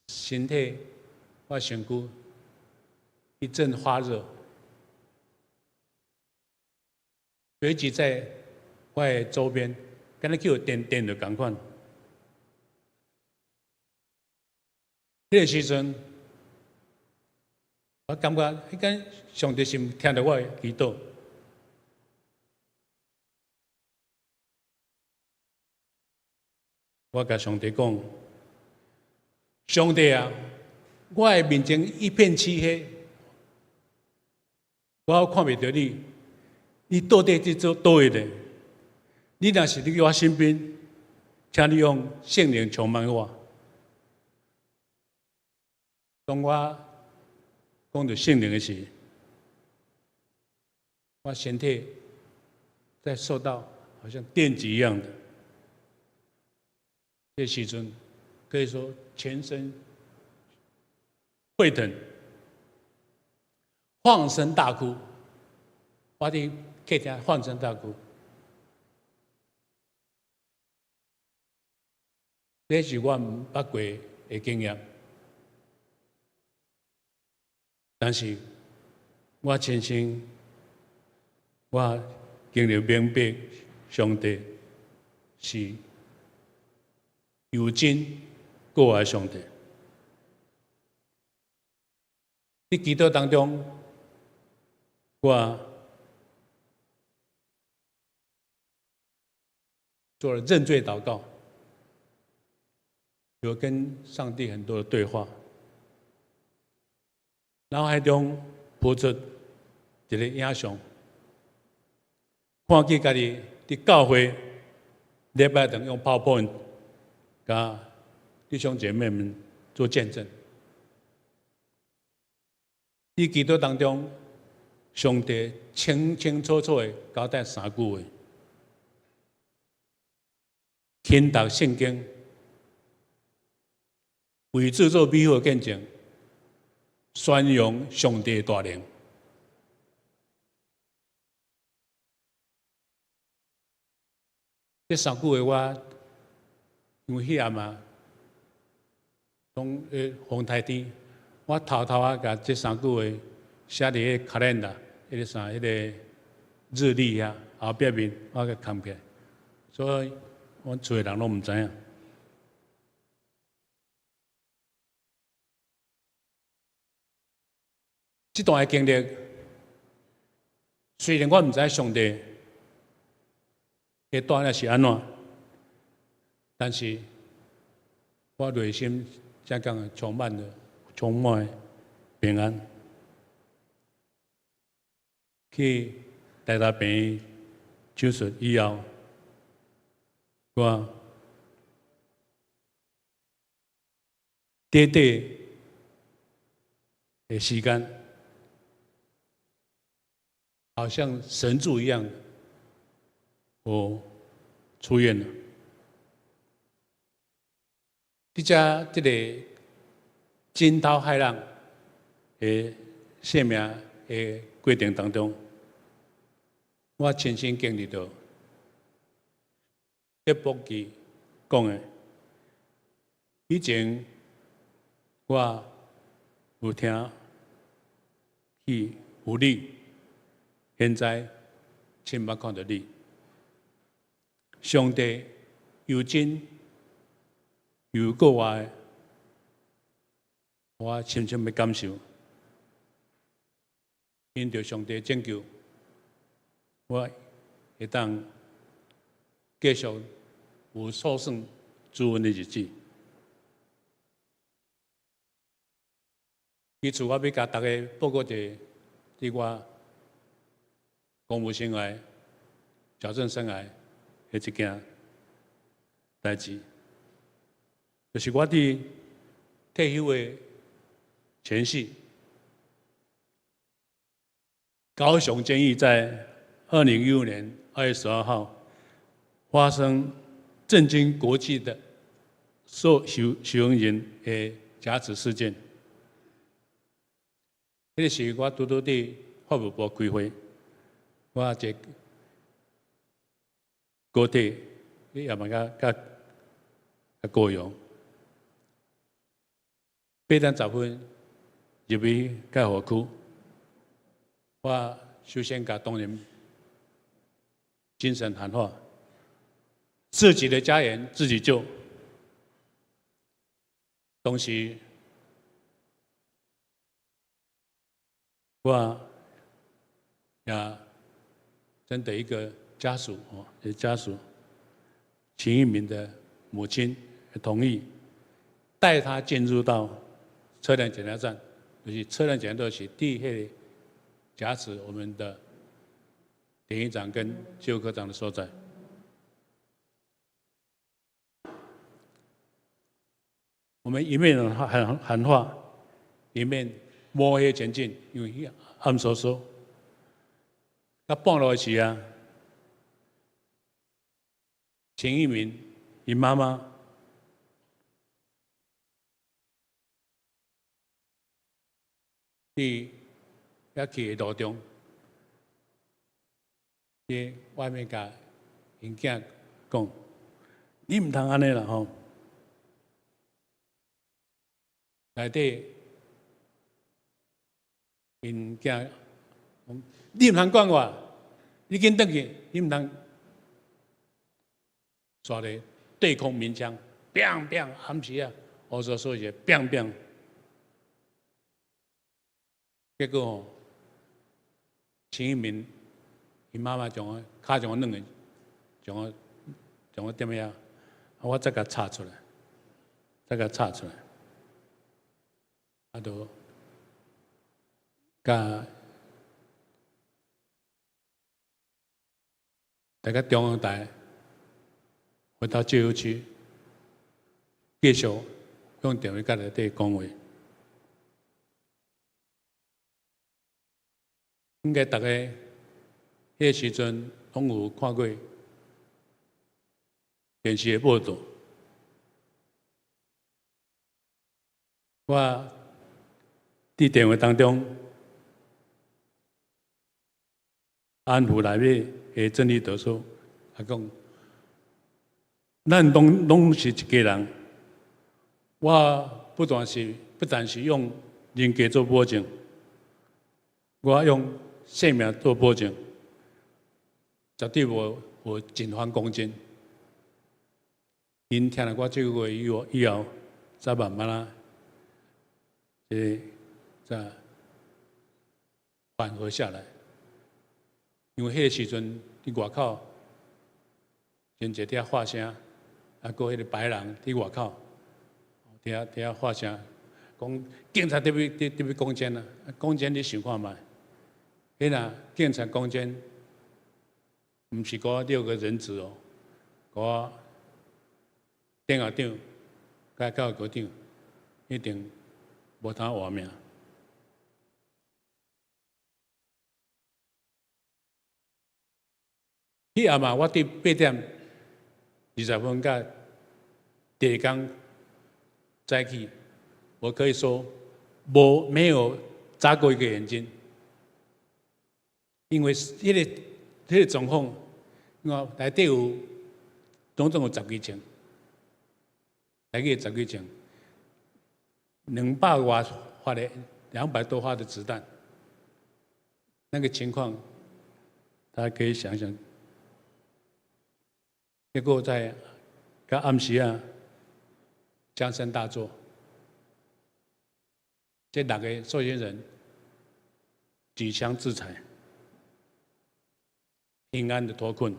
身体我身躯一阵发热，随即在我的周边，敢若叫电就共款。迄个时阵，我感觉迄间上帝是听到我的祈祷。我甲上帝讲：上帝啊，我的面前一片漆黑，我看袂到你，你到底伫做倒位咧？你若是伫我身边，请你用圣灵充满我。当我讲到圣灵的时，我身体在受到好像电击一样的，这时阵可以说全身沸腾，放声大哭。我伫客厅放声大哭，这是我毋捌过的经验。但是我深信，我经历明白，上帝是有真过爱上帝。在祈祷当中，我做了认罪祷告，有跟上帝很多的对话。脑海中浮出一个影像，看见家己伫教会礼拜堂用 PowerPoint， 甲弟兄姐妹们做见证。在祈祷当中，上帝清清楚楚的交代3句话：勤读圣经，为主做美好的见证。宣扬上帝的大能。这3句话我因为迄暗嘛，从红台顶，我偷偷啊甲这3句话写伫迄卡len达，迄个啥，迄个日历啊后壁面，我甲藏起来，所以我厝诶人拢毋知影。这段的经历，虽然我毋知上帝的带领是安怎，但是我内心才讲充满平安。去台大病院手术以后，我短短的时间。好像神助一样，我出院了。在这个惊涛骇浪的生命的过程当中，我亲身经历到叶博基讲的，以前我有听去有你。现在亲眼看到你，上帝有真有国外，我深深的感受。因着上帝拯救，我会当继续有所剩诸恩的日子。因此，我要甲大家报告一个，伫我公务生涯、矫正生涯的一件代志，就是我伫退休的前夕，高雄监狱在2015年2月12号发生震惊国际的受刑人的假死事件。迄个是我拄伫法务部开会。我一高铁，也嘛甲高雄8点10分入去介河区，我首先甲当人精神喊话：自己的家人自己救。同时，我也征得一个家属家属秦一鸣的母亲同意，带他进入到车辆检查站，就是车辆检查站是第一个假使我们的典狱长跟救护科长的所在。我们一面喊话，一面摸黑前进，因为暗飕飕。到半路时啊，秦一鸣因妈妈伫遐去的路中，伫外面甲因囝讲：“你唔通安尼啦吼！”内底因囝讲：“你唔通管我，你紧转去，你唔通刷咧对空鸣枪，biang biang， 暗时啊，我所说的 biang biang。结果吼，秦一鸣，伊妈妈将我脚将我弄个，将我点样，我再甲插出来，啊，都甲大家中央台回到自由区，继续用电话甲内底讲话。应该大家迄个时阵拢有看过电视的报道。我伫电话当中安抚内面的郑理得说，他讲，咱拢是一家人。我不但是用人格做保证，我用性命做保证，绝对无前方攻坚。因听了我这句话以后，才慢慢啊，再缓和下来。因为迄个时阵伫外口，真侪听发声，啊，个迄个白人伫外口，听发声，讲警察伫要攻坚啊，攻坚你想看觅？迄若警察攻坚，毋是我6个人质哦，我顶校长、甲教育局长一定无通活命。迄暗嘛，我伫8点20分甲第二天早起，我可以说没有眨过一个眼睛。因为迄个状况，我内底有总有10几枪，大概10几枪，200多发的200多发的子弹，那个情况大家可以想想。结果在暗时啊，江山大作，这6个受刑人举枪自裁。平安的脱困，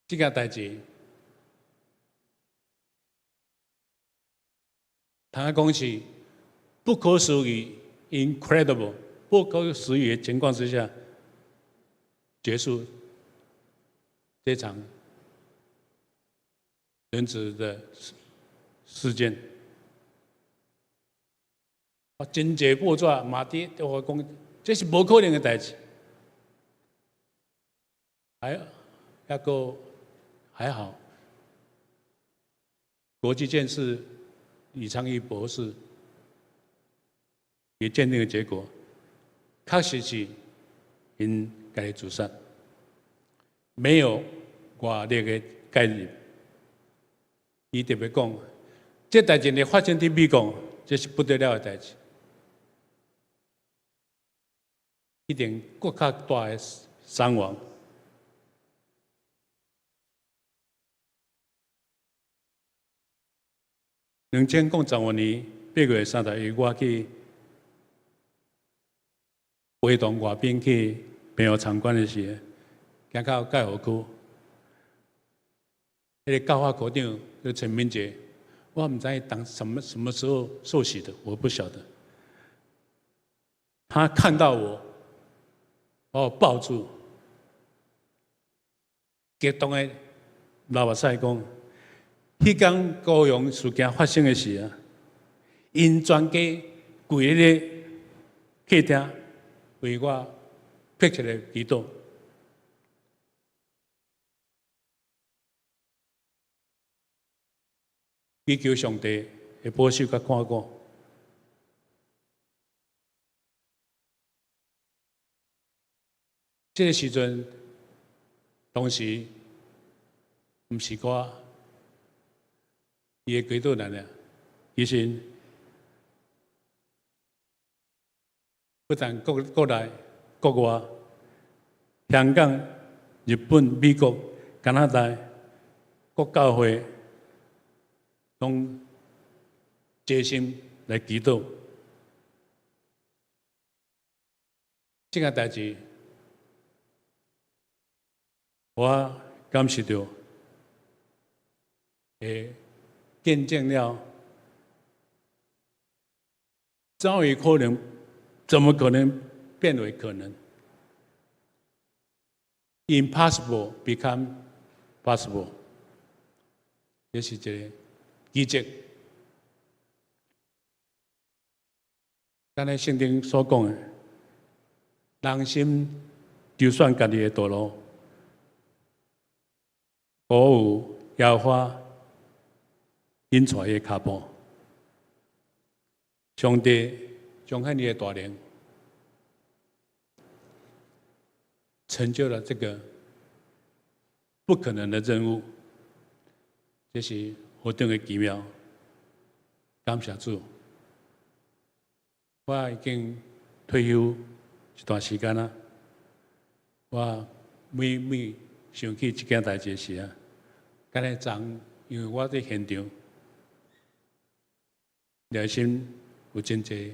这个代志，他讲是不可思议 （incredible）， 不可思议的情况之下，结束这场人质的事件。真侪报纸嘛伫对我讲，这是无可能的代志。还好，国际鉴识李昌钰博士也鉴定的结果，确实是因家己自杀，没有外力的介入。伊特别讲，这代志呢发生伫美国，这是不得了的代志。一定更较大的伤亡。2015年8月30日，我去陪同外宾去朋友参观的时候，行到介和区，那个教化科长叫陈明杰，我唔知当什么时候受洗的，我不晓得。他看到我，把我抱住，激动的流目屎讲，迄天高雄事件发生的时啊，因全家跪咧客厅为我辟一个祈祷。祈求上帝会保守甲看顾。这个时阵，当时毋是我伊的祈祷人了，其实不但国内、国外、香港、日本、美国、加拿大各教会，拢齐心来祈祷。这个代志，我感受到，见证了，早已可能，怎么可能变为可能 ？Impossible become possible， 这是一个奇迹。刚才圣经所讲的，人心就算家己的道路，鼓舞摇花引出伊的脚步，上帝将遐尼的大能，成就了这个不可能的任务，这是何等的奇妙！感谢主。我已经退休一段时间了，我每想起这件代志时啊，刚才昨因为我在现场，内心有真侪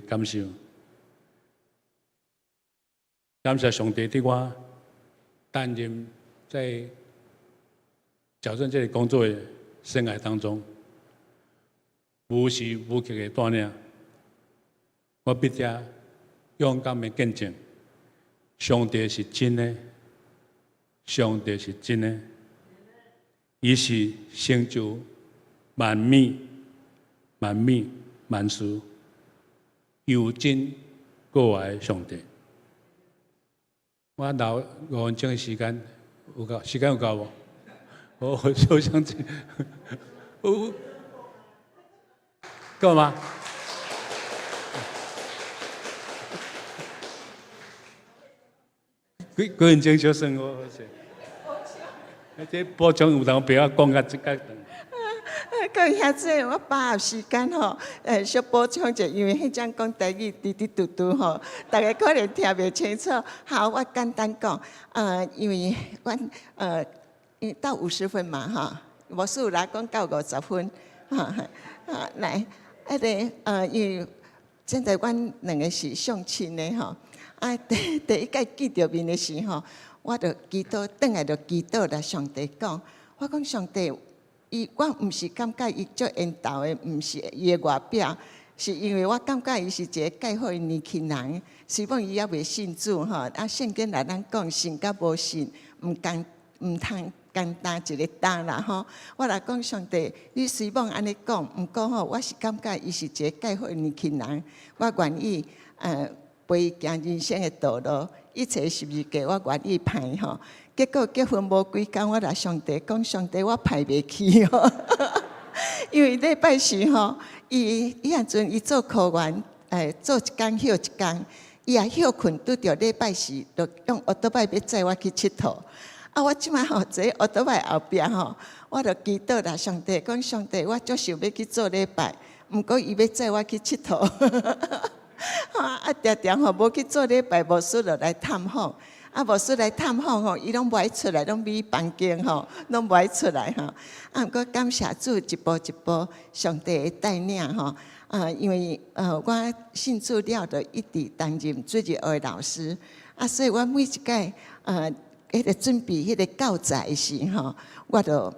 感受，感谢上帝对我担任在矫正这个工作的生涯当中。无时无刻的锻炼，我必定勇敢的见证，上帝是真的，上帝是真的，伊是成就万美、万事又真过爱的上帝。我留5分钟的时间，有够？时间有够无？我好想听，够吗？几分钟小算我好势。这补充有当不要讲到这个。
讲遐这我把握时间吼，小补充一下，因为迄种讲台语滴滴嘟嘟吼，大家可能听袂清楚。好，我简单讲，因为阮到50分嘛哈，无事来讲到50分，来。因为现在阮两个是相亲的吼，第一届见到面的时候，我就祈祷，转来就祈祷来上帝讲，我讲上帝，我毋是感觉伊足缘投的，毋是伊的外表，是因为我感觉伊是一个介好的年轻人，希望伊还未信主吼，圣经来咱讲信甲无信，毋通简单一个答啦吼，我来讲上帝，你希望安尼讲，毋过吼，我是感觉伊是一个介好的年轻人，我愿意陪伊行人生的道路，一切是日给我愿意派吼。结果结婚无几工，我来上帝讲，上帝我派袂去吼，因为礼拜四吼，伊迄阵伊做科员，做一工休一工，伊也休困，拄着礼拜四，就用奥多拜要载我去佚佗。我即摆吼坐奥多拜后壁吼，我就祈祷啦，上帝讲上帝，我足想要去做礼拜，毋过伊要载我去佚佗，常常吼无去做礼拜，无事就来探访，无事来探访吼，伊拢无爱出来，拢秘房间吼，拢无爱出来吼。毋过感谢主，一步一步上帝的带领吼。因为我信主了，就一直担任水日学的老师，所以我每一届迄个准备迄个教材的时候，我就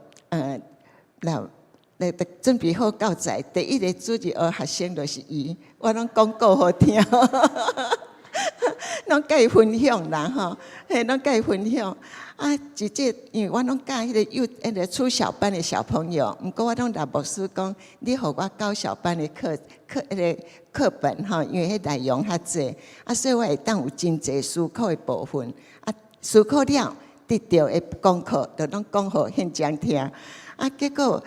准备好教材。第一个主日学学生就是伊，我拢讲够好听。拢甲伊分享啦吼，嘿，拢甲伊分享。啊，直接因为我拢教迄个初小班的小朋友，毋过我拢甲牧师讲，你互我高小班的课本吼，因为迄内容较济，啊，所以我会当有真济思考的部分，啊，思考了得到的功课，就拢讲互现场听。啊，结果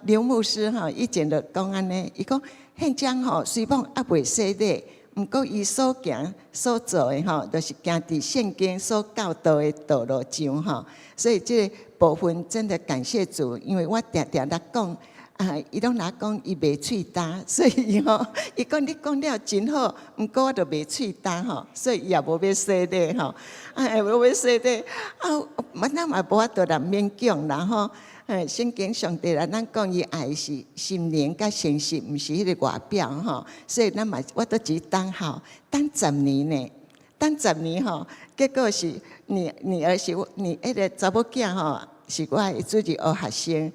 刘牧师吼，以前就讲安尼，伊讲现场吼虽然还袂洗礼。毋过，伊所行所做的吼，都是行伫圣经所教导的道路上吼。所以这个部分真的感谢主，因为我常常来讲，伊拢来讲伊袂喙焦，所以吼，伊讲你讲了真好，毋过我就袂喙焦吼，所以伊也无要洗礼吼，无要洗礼，咱嘛无法度来勉强啦吼。圣经上帝啦，咱讲伊爱是心灵甲诚实，毋是迄个外表吼。所以咱嘛，我都只等候，等10年呢，等10年吼。结果是女儿是你迄个查某囝吼，是我的主日学学生。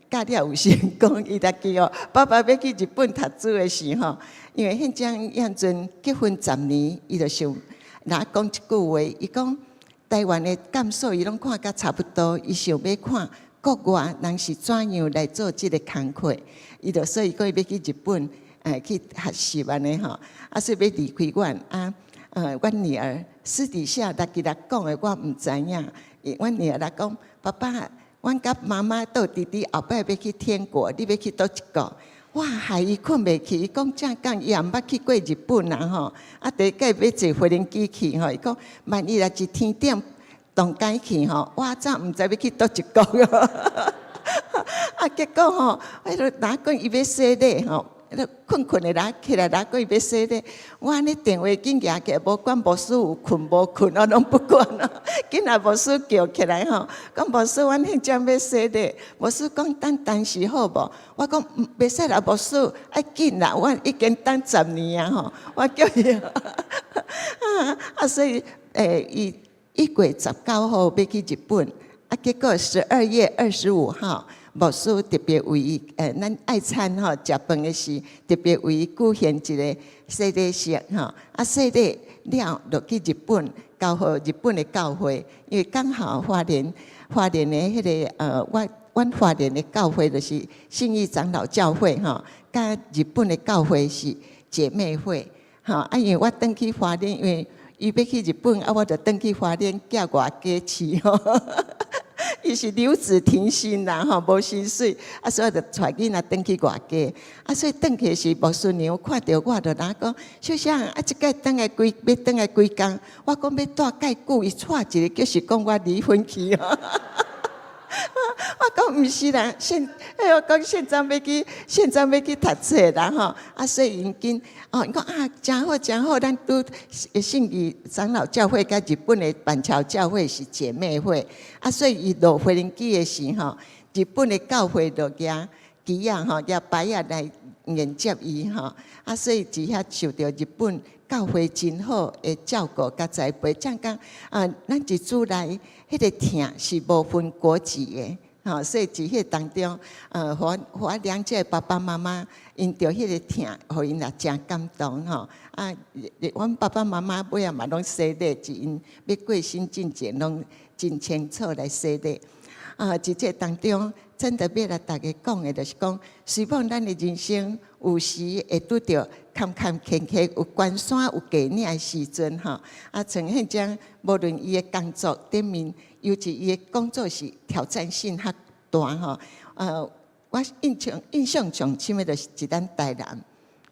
教了有成功，伊才记哦，爸爸要去日本读书的时候，因为迄阵样阵结婚10年，伊就想哪讲一句话，伊讲台湾的感受，伊拢看甲差不多，伊想要看。国外人是怎样来做这个工课？伊就所以讲要去日本，去学习安尼吼。啊，所以要离开阮阮女儿私底下来给他讲的，我毋知影。阮女儿来讲，爸爸，阮甲妈妈到弟弟后摆要去天国，你要去倒一个？哇，害伊困袂去。伊讲正讲，伊也毋捌去过日本啊吼。啊，第一个要坐飞轮机去吼，伊讲万一来一天点。动改去吼，我早毋知要去倒一国哦。啊，结果吼，迄个哪讲伊要洗礼吼，困的哪起来哪讲伊要洗礼，我安尼电话紧举起来，无管牧师有困无困，我拢不管啊。紧来牧师叫起来吼，讲牧师，阮迄阵要洗礼，牧师讲等时好无？我讲袂使啦，牧师爱紧啦，我已经等10年啊吼，我叫伊所以伊。1月19号要去日本，结果12月25号，牧师特别为伊咱爱餐吼食饭的时，特别为伊举行一个洗礼式吼，洗礼了就去日本，交互日本的教会，因为刚好花莲的迄个阮花莲的教会就是信义长老教会吼，甲日本的教会是姐妹会吼，因为我登去花莲，因为伊要去日本，我就转去花莲寄外家饲吼。伊是留子停薪啦吼，无薪水，所以就带囡仔转去外家。所以转去时，牧师娘看到我，就哪讲，小香即摆要转来几工？我讲要带介久，伊带一个就是讲我离婚去吼。我讲毋是啦，我讲现在要去读册啦吼，所以因经伊讲真好，咱拄信义长老教会甲日本的板桥教会是姐妹会，所以伊落飞轮机的时候，日本的教会就举机啊吼，举牌啊来迎接伊吼，所以只遐受到日本教会真好的照顾甲栽培，这样讲咱一组来。迄个疼是无分国籍的，所以伫迄当中，我两个爸爸妈妈因着迄个疼，互因也真感动吼。阮爸爸妈妈尾仔嘛拢洗礼，是因要过身进前拢真清楚来洗礼。伫这当中，真的要来大家讲的，就是讲，希望咱的人生有时会拄着坎坷坷，有关山有低岭的时阵吼。像迄种无论伊的工作顶面，尤其伊的工作是挑战性较大吼。我印象上深的就是一单台南，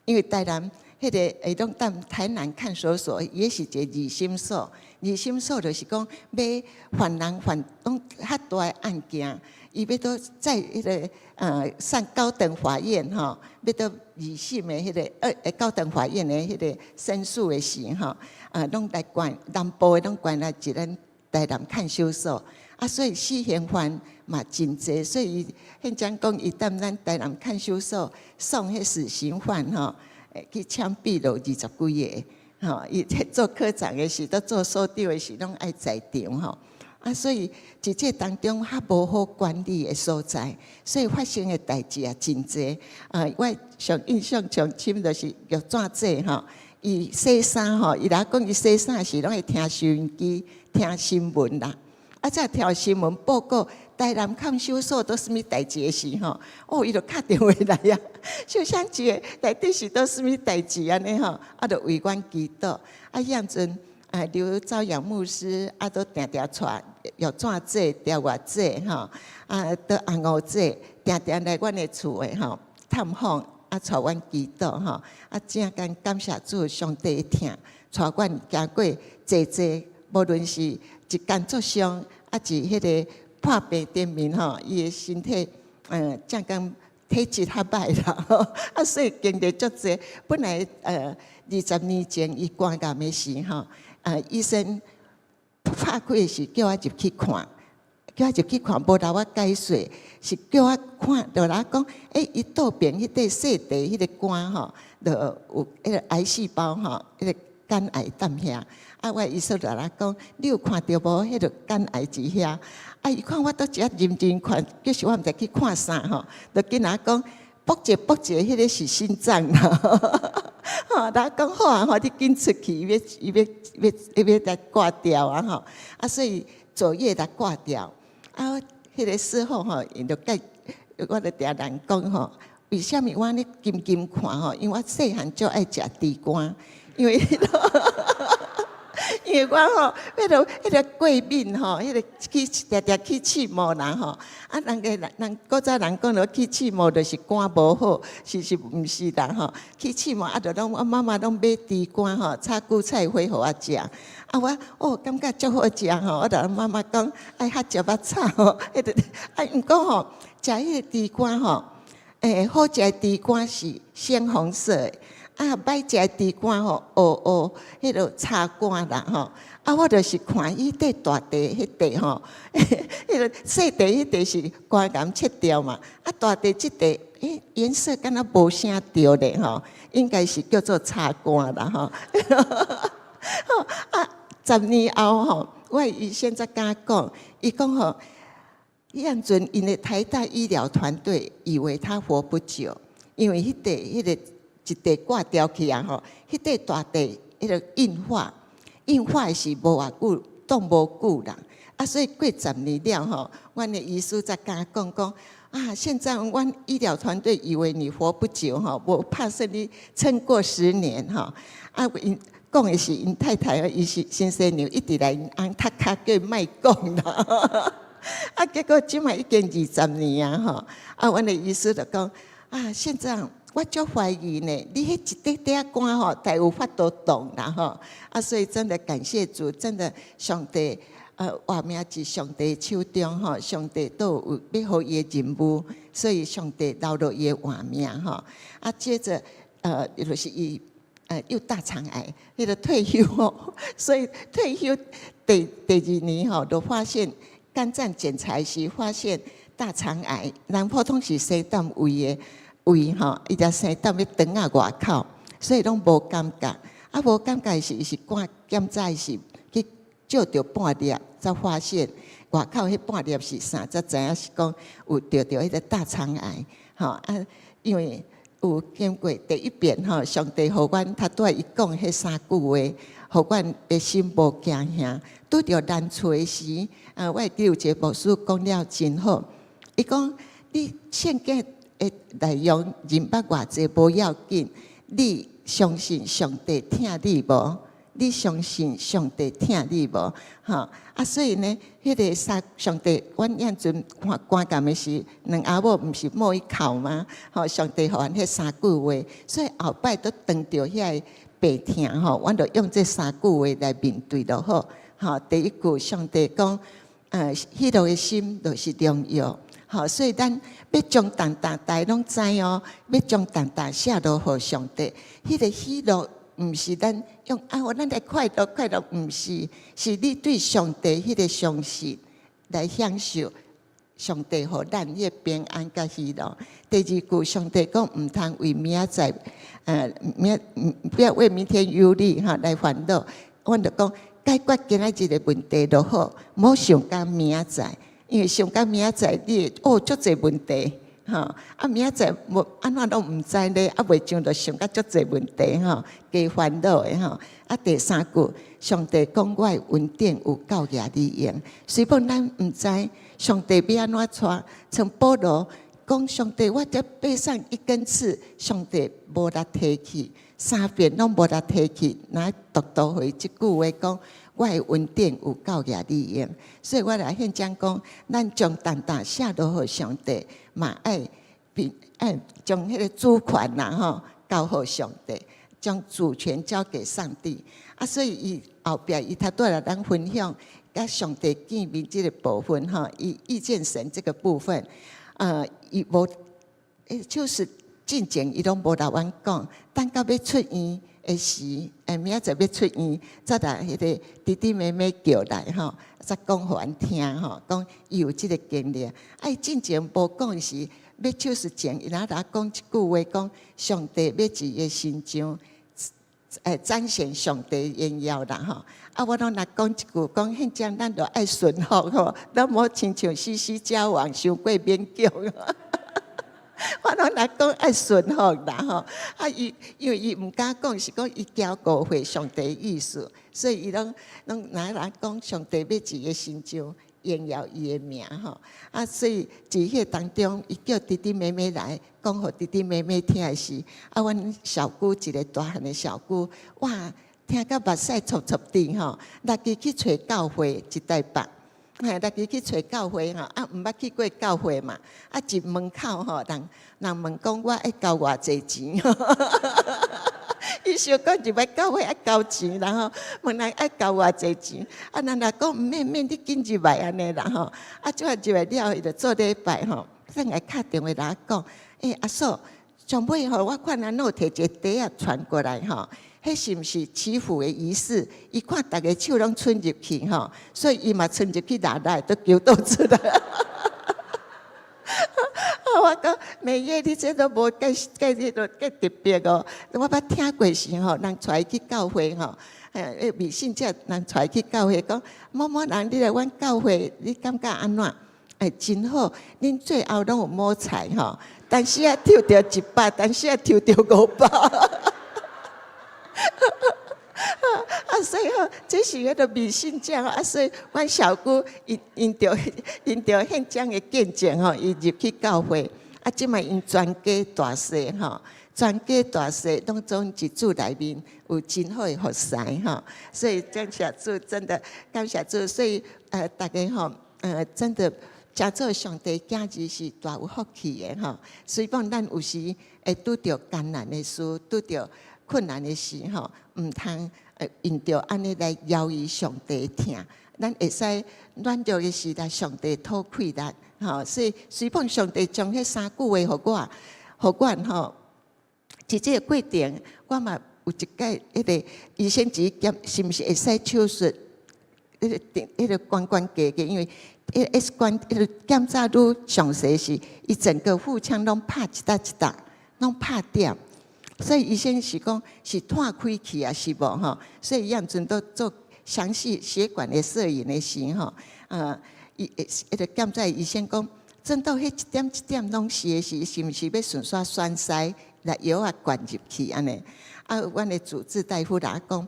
因为台南迄个会当踮台南看守所，也是一个二心所。二心所就是讲要犯人犯拢较大的案件，伊要到在迄个上高等法院吼，要到二审的迄个高等法院的迄个申诉的时吼，拢来关南部的拢关来一咱台南看守所。所以死刑犯嘛真济，所以迄阵讲伊踮咱台南看守所送迄死刑犯吼，去枪毙了20几个。伊做科长的时，都做所长的时，拢爱在场吼。所以伫这当中较无好管理的所在，所以发生的代志也真济。我印象上深就是玉簪姐吼，伊洗衫吼，伊若讲伊洗衫时拢会听收音机、听新闻啦。啊，再听新闻报告，台南看守所都什么代志的时吼，哦，伊就敲电话来啊，小香姐内底是都什么代志安尼吼，啊，就为阮祈祷。啊，迄阵刘朝阳牧师啊，都定定带药怎做、调外做吼，啊，都红乌做，定定来阮的厝诶吼探访，啊，带阮祈祷吼，啊，真感谢主上帝听，带阮行过济，无论是一工作上，啊，是迄个破病点面吼，伊的身体，正讲体质较歹啦，啊，所以经历足济。本来20年前伊肝癌的时吼，医生拍开的时叫我入去看，无让我解释，是叫我看，就来讲，伊肚边迄块细地迄个肝吼，就有迄个癌细胞吼，迄个肝癌蚶遐。啊，我医生就来讲，你有看到无？迄个肝癌伫遐。啊，伊看我都只认真看，就是我毋知去看啥吼，就跟人讲，卜者，迄个是心脏啦。吼，人讲好啊，吼，你紧出去，伊要来挂掉啊吼。啊，所以昨夜来挂掉。啊，迄个时候吼，因就甲我就定人讲吼，为什么我安尼金看吼？因为我细汉就爱食猪肝，因为我吼，迄个过敏吼，迄个常起气毛人吼，啊，人古早人讲了起气毛就是肝无好，是毋是啦吼？起气毛啊，就拢我妈妈拢买猪肝吼，炒韭菜花互我食。啊，我感觉足好食吼，我就妈妈讲，爱较食肉炒吼，迄个毋过吼，食迄个猪肝吼，好食的猪肝是鲜红色的。啊，歹食的猪肝吼，黑，迄个炒肝啦吼。啊，我就是看伊块大地迄块吼，迄个细地迄块是肝癌切掉嘛。啊，大地即块，颜色敢若无啥对咧吼，应该是叫做炒肝啦吼。啊，10年后吼，我医生才甲讲，伊讲吼，迄阵因的台大医疗团队以为他活不久，因为迄个。一地挂掉去啊吼，迄块大地迄个硬化是无偌久，冻无久啦。啊，所以过10年了吼，阮的医师才甲讲啊，现在阮医疗团队以为你活不久吼，我怕是你撑过10年吼。啊，因讲的是因太太伊是新生娘一直来因翁踢脚叫伊莫讲啦。啊，结果即摆已经20年啊吼，啊，阮的医师就讲啊，现在。我就怀疑呢，你迄一块肝吼，才有法度动啦吼。啊，所以真的感谢主，真的上帝活命伫上帝手中吼，上帝都有要互伊的任务，所以上帝留落伊的活命吼。啊，接着就是伊有大肠癌，迄个退休吼，所以退休第2年吼，就发现肝脏检查时发现大肠癌，人普通是生胆胃的。胃吼，伊只生胆要肠啊外口，所以拢无感觉。啊，无感觉是赶检查是去照着半粒，才发现外口迄半粒是啥，才知影是讲有得迄个大肠癌。吼啊，因为有经过第1遍吼，上帝互阮他拄仔伊讲迄3句话，互阮的心无惊吓。拄着难处的时，我记有一个牧师讲了真好，伊讲你献给。内容人捌偌济无要紧，你相信上帝听你无？你相信上帝听你无？吼啊，所以呢，迄个上帝，阮迄阵看肝癌的时，两阿某毋是摸一口吗？吼，上帝互阮迄3句话，所以后摆都当着遐个病痛吼，阮就用这3句话来面对就好。吼，第1句上帝讲，迄落的心就是良药。好，所以咱要将重担大拢知哦，要将重担下落互上帝。迄个喜乐，毋是咱用咱来快乐，毋是，是你对上帝迄个相信来享受上帝互咱迄个平安甲喜乐。第2句，上帝讲毋通为明仔载，不要为明天忧虑哈来烦恼。阮就讲解决今仔日个问题就好，莫想讲明仔载。因为想讲明仔载你足侪问题，吼，明仔载无安怎拢毋知咧，袂上就想到足侪问题吼，加烦恼的吼。第三句，上帝讲我的恩典有够额你用，虽然咱毋知上帝要安怎带，像保罗讲上帝，我只背上一根刺，上帝无力提起，3遍拢无力提起，来读回即句话讲。我的恩典有够额你用，所以我来现讲讲，咱将担当下落予上帝，嘛爱将迄个主权呐吼交予上帝，将主权交给上帝。所以伊后壁伊他对来咱分享，甲上帝见面这个部分吼，伊遇见神这个部分，伊无，就是进前伊拢无甲阮讲，等到要出院。时，明仔载要出院，再来迄个弟弟妹妹叫来吼，再讲互阮听吼，讲伊有即个经历。伊进前无讲时，要就是前，伊哪讲一句话，讲上帝要伫伊心中，展现上帝荣耀啦吼。我拢来讲一句，讲现将咱着爱顺服吼，咱无亲像西西交往，伤过勉强。我拢来讲爱顺服啦吼，因为伊毋敢讲，是讲伊交误会上帝意思，所以伊拢来讲上帝要伫伊心中荣耀伊的名吼。所以伫迄当中，伊叫弟弟妹妹来讲，互弟弟妹妹听的时，阮小姑一个大汉的小姑，哇，听到目屎戳戳地吼，立即去找教会一台北。立即去找教会吼，毋捌去过教会嘛，入门口吼，人问讲我爱交偌济钱，伊想讲入来教会爱交钱，然后问人爱交偌济钱，人来讲毋免，你紧入来安尼啦吼，即下入来了，伊就做礼拜吼，等下敲电话来讲，阿嫂，上尾吼，我看咱有摕一个袋仔传过来吼。迄是毋是祈福的仪式？伊看逐个手拢伸入去吼，所以伊嘛伸入去拿来，都求倒出来。我讲美月，你这都无介迄个介特别哦。我捌听过时吼，人带去教会吼，未信者人带去教会讲，某某人你来阮教会，你感觉安怎？真好，恁最后拢有摸彩吼，但是抽到100，但是抽到500。所以吼，这是迄个迷信奖所以阮小姑因着现将的见证吼，伊入去教会即卖因全家大细吼，全家大细拢总一组内面有真好的服侍吼，所以感谢主，真的感谢主，所以大家吼真的真做上帝囝子是大有福气的吼，虽然咱有时会拄着艰难的事，拄着困难的时吼，毋通用着安尼来邀伊上帝听，咱会使软弱的时来上帝讨气力，吼，所以随便上帝将迄3句话互我吼，伫这个过程，我嘛有一届迄个医生只检是毋是会使手术，迄个关节，因为X 光迄个检查愈详细时，伊整个腹腔拢拍一搭，拢拍点。所以医生是讲是断开去啊，是无吼？所以验阵都做详细血管的摄影的时吼，迄个检查医生讲，真到迄一点拢是的时，是毋是要顺续栓塞来药啊灌入去安尼？阮的主治大夫来讲，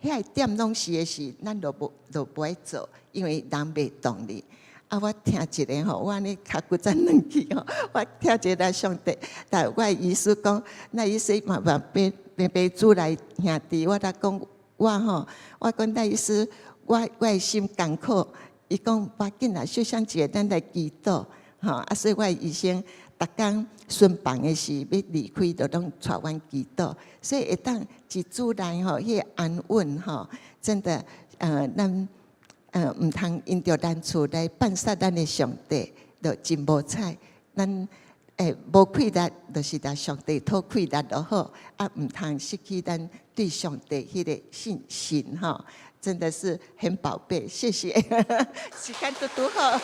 遐点拢是的时，咱就不爱做，因为人袂动力。我听一个吼，我安尼脚骨才软去吼。我听一个上帝，但我的医师讲，那医师嘛爸主来兄弟，我来讲我吼，我讲那医师，我的心艰苦，伊讲把紧啦，小想一个，咱来祈祷吼。所以我的医生逐工巡房的时要离开，就拢带阮祈祷，所以会当一主来吼，迄个安稳吼，真的咱。毋通因着咱厝来扮杀咱的上帝，就真无彩。咱无气力，就是甲上帝讨气力就好。毋通失去咱对上帝迄个信心吼，真的是很宝贝。谢谢，时间都好。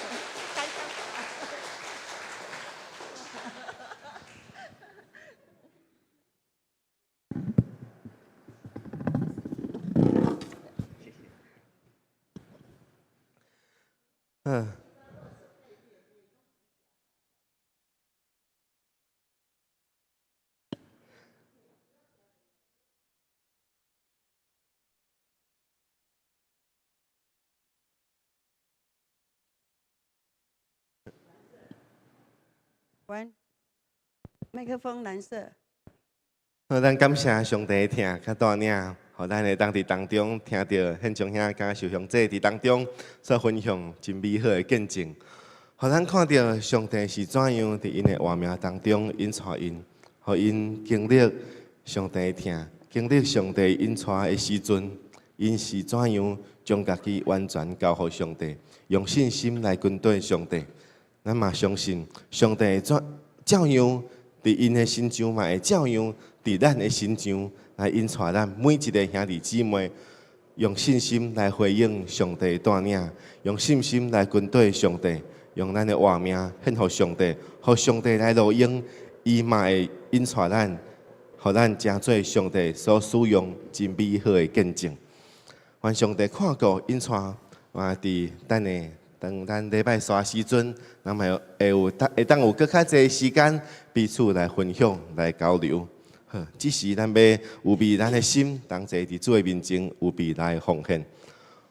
关，麦克风蓝色。
好，咱感谢上帝听较大领，互咱会当伫当中听到现场遐甲受伤者伫当中所分享真美好的见证，互咱看到上帝是怎样伫因的活命当中引带因，互因经历上帝听，经历上帝引带的时阵，因是怎样将家己完全交予上帝，用信心来跟对上帝。咱嘛相信上帝会照样伫因的心上，嘛会照样伫咱的心上来引带咱每一个兄弟姊妹，用信心来回应上帝带领，用信心来跟对上帝，用咱的活命献予上帝，互上帝来录用，伊嘛会引带咱，互咱成做上帝所使用真美好的见证。愿上帝看顾引带，嘛伫当咱礼拜三时阵，咱嘛会当有更较侪时间彼此来分享、来交流。好，只是咱要有备咱的心，同齐伫主的面前有备来奉献。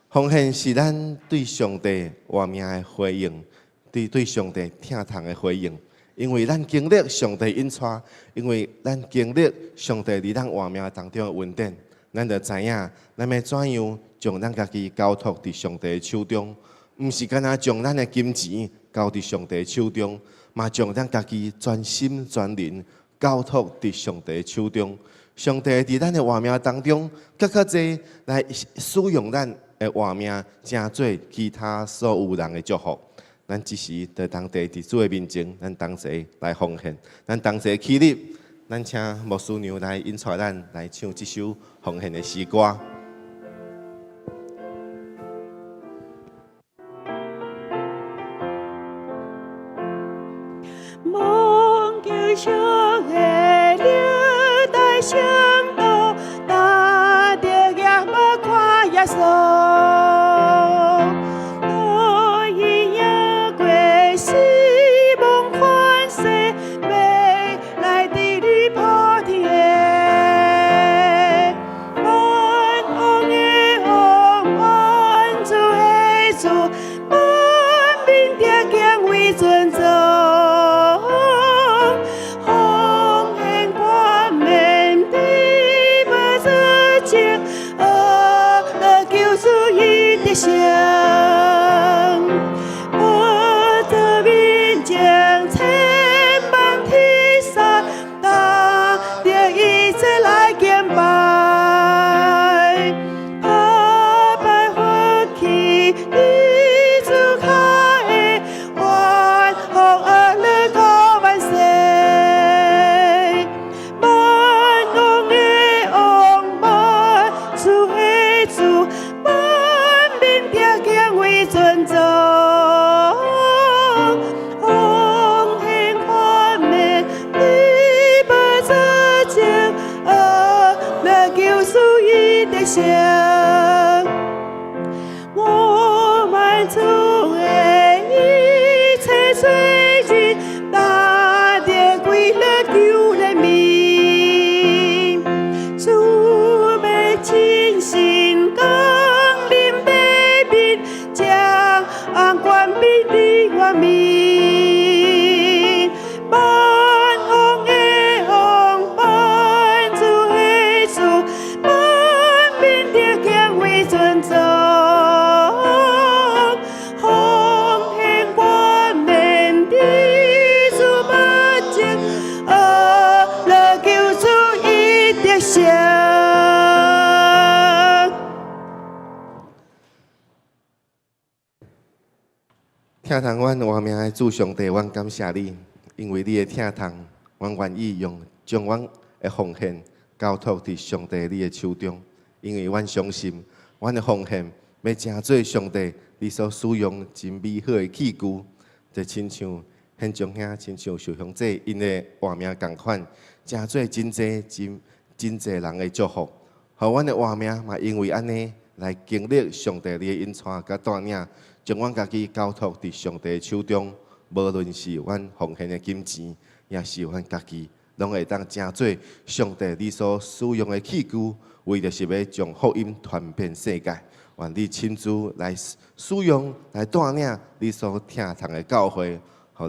奉献是咱对上帝活命的回应，对上帝听从的回应。因为咱经历上帝引带，因为咱经历上帝伫咱活命当中的恩典，咱就知影咱要怎样将咱家己交托伫上帝的手中。毋是干那将咱的金钱交伫上帝手中，嘛将咱家己全心全灵交托伫上帝手中。上帝伫咱的活命当中，较侪来使用咱的活命，成做其他所有人的祝福。咱只是在当地伫主的面前，咱同齐来奉献，咱同齐起立，咱请牧师娘来引带咱来唱这首奉献的诗歌。
梦叫上的留在城道，但着也无看耶稣。我已也过死亡款世，要来伫你普天。万王的王，万主的主，万民定敬为尊重。声，我的面前千万天山，拿着一切来敬拜，怕拜欢喜，你主开的万福儿女高万岁，万王的王，万主的主。尊重，奉献宽免，你不作情，来救赎伊的生。我满足的一切罪人，拿着归了救人民，主要真心降临地面。将冠冕的我民，万王的王，万主的主，万民定敬为尊重，奉献冠冕的主不净，来救主伊的生。
听从阮活命的主上帝，阮感谢你，因为你的听从，阮愿意将阮的奉献交托伫上帝你的手中，因为阮相信，阮的奉献要成做上帝你所使用真美好的器具，就亲像现场遐，亲像受伤者因的活命共款，成做真侪人的祝福，互阮的活命嘛，因为安尼来经历上帝你的引带甲带领。将阮家己交托伫上帝手中，无论是阮奉献的金钱，也是阮家己，拢会当成做上帝你所使用的器具，为着是要将福音传遍世界。愿你亲自来使用，来带领你所听从的教会，互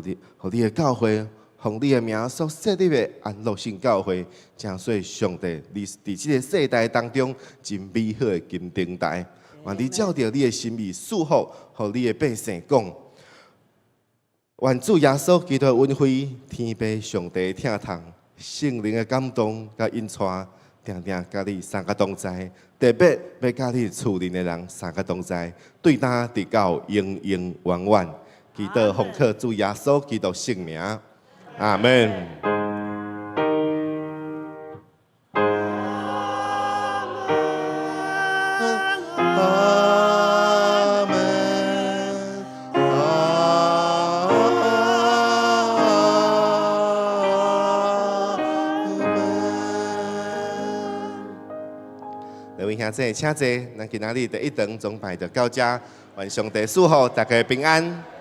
你的教会，奉你的名所设立的安乐性教会，正说上帝，你伫这个世代当中真美好的金灯台，愿你照着你的心意祝福，互你的百姓讲。愿主耶稣基督恩惠、天父上帝疼痛、圣灵的感动甲引带，定定甲你三个同在，特别要甲你厝里的人三个同在，对他直到永永远远。祈祷奉靠主耶稣基督圣名，阿门。各位兄弟，请坐，咱今仔日第一堂崇拜就到这，愿上帝祝福大家平安。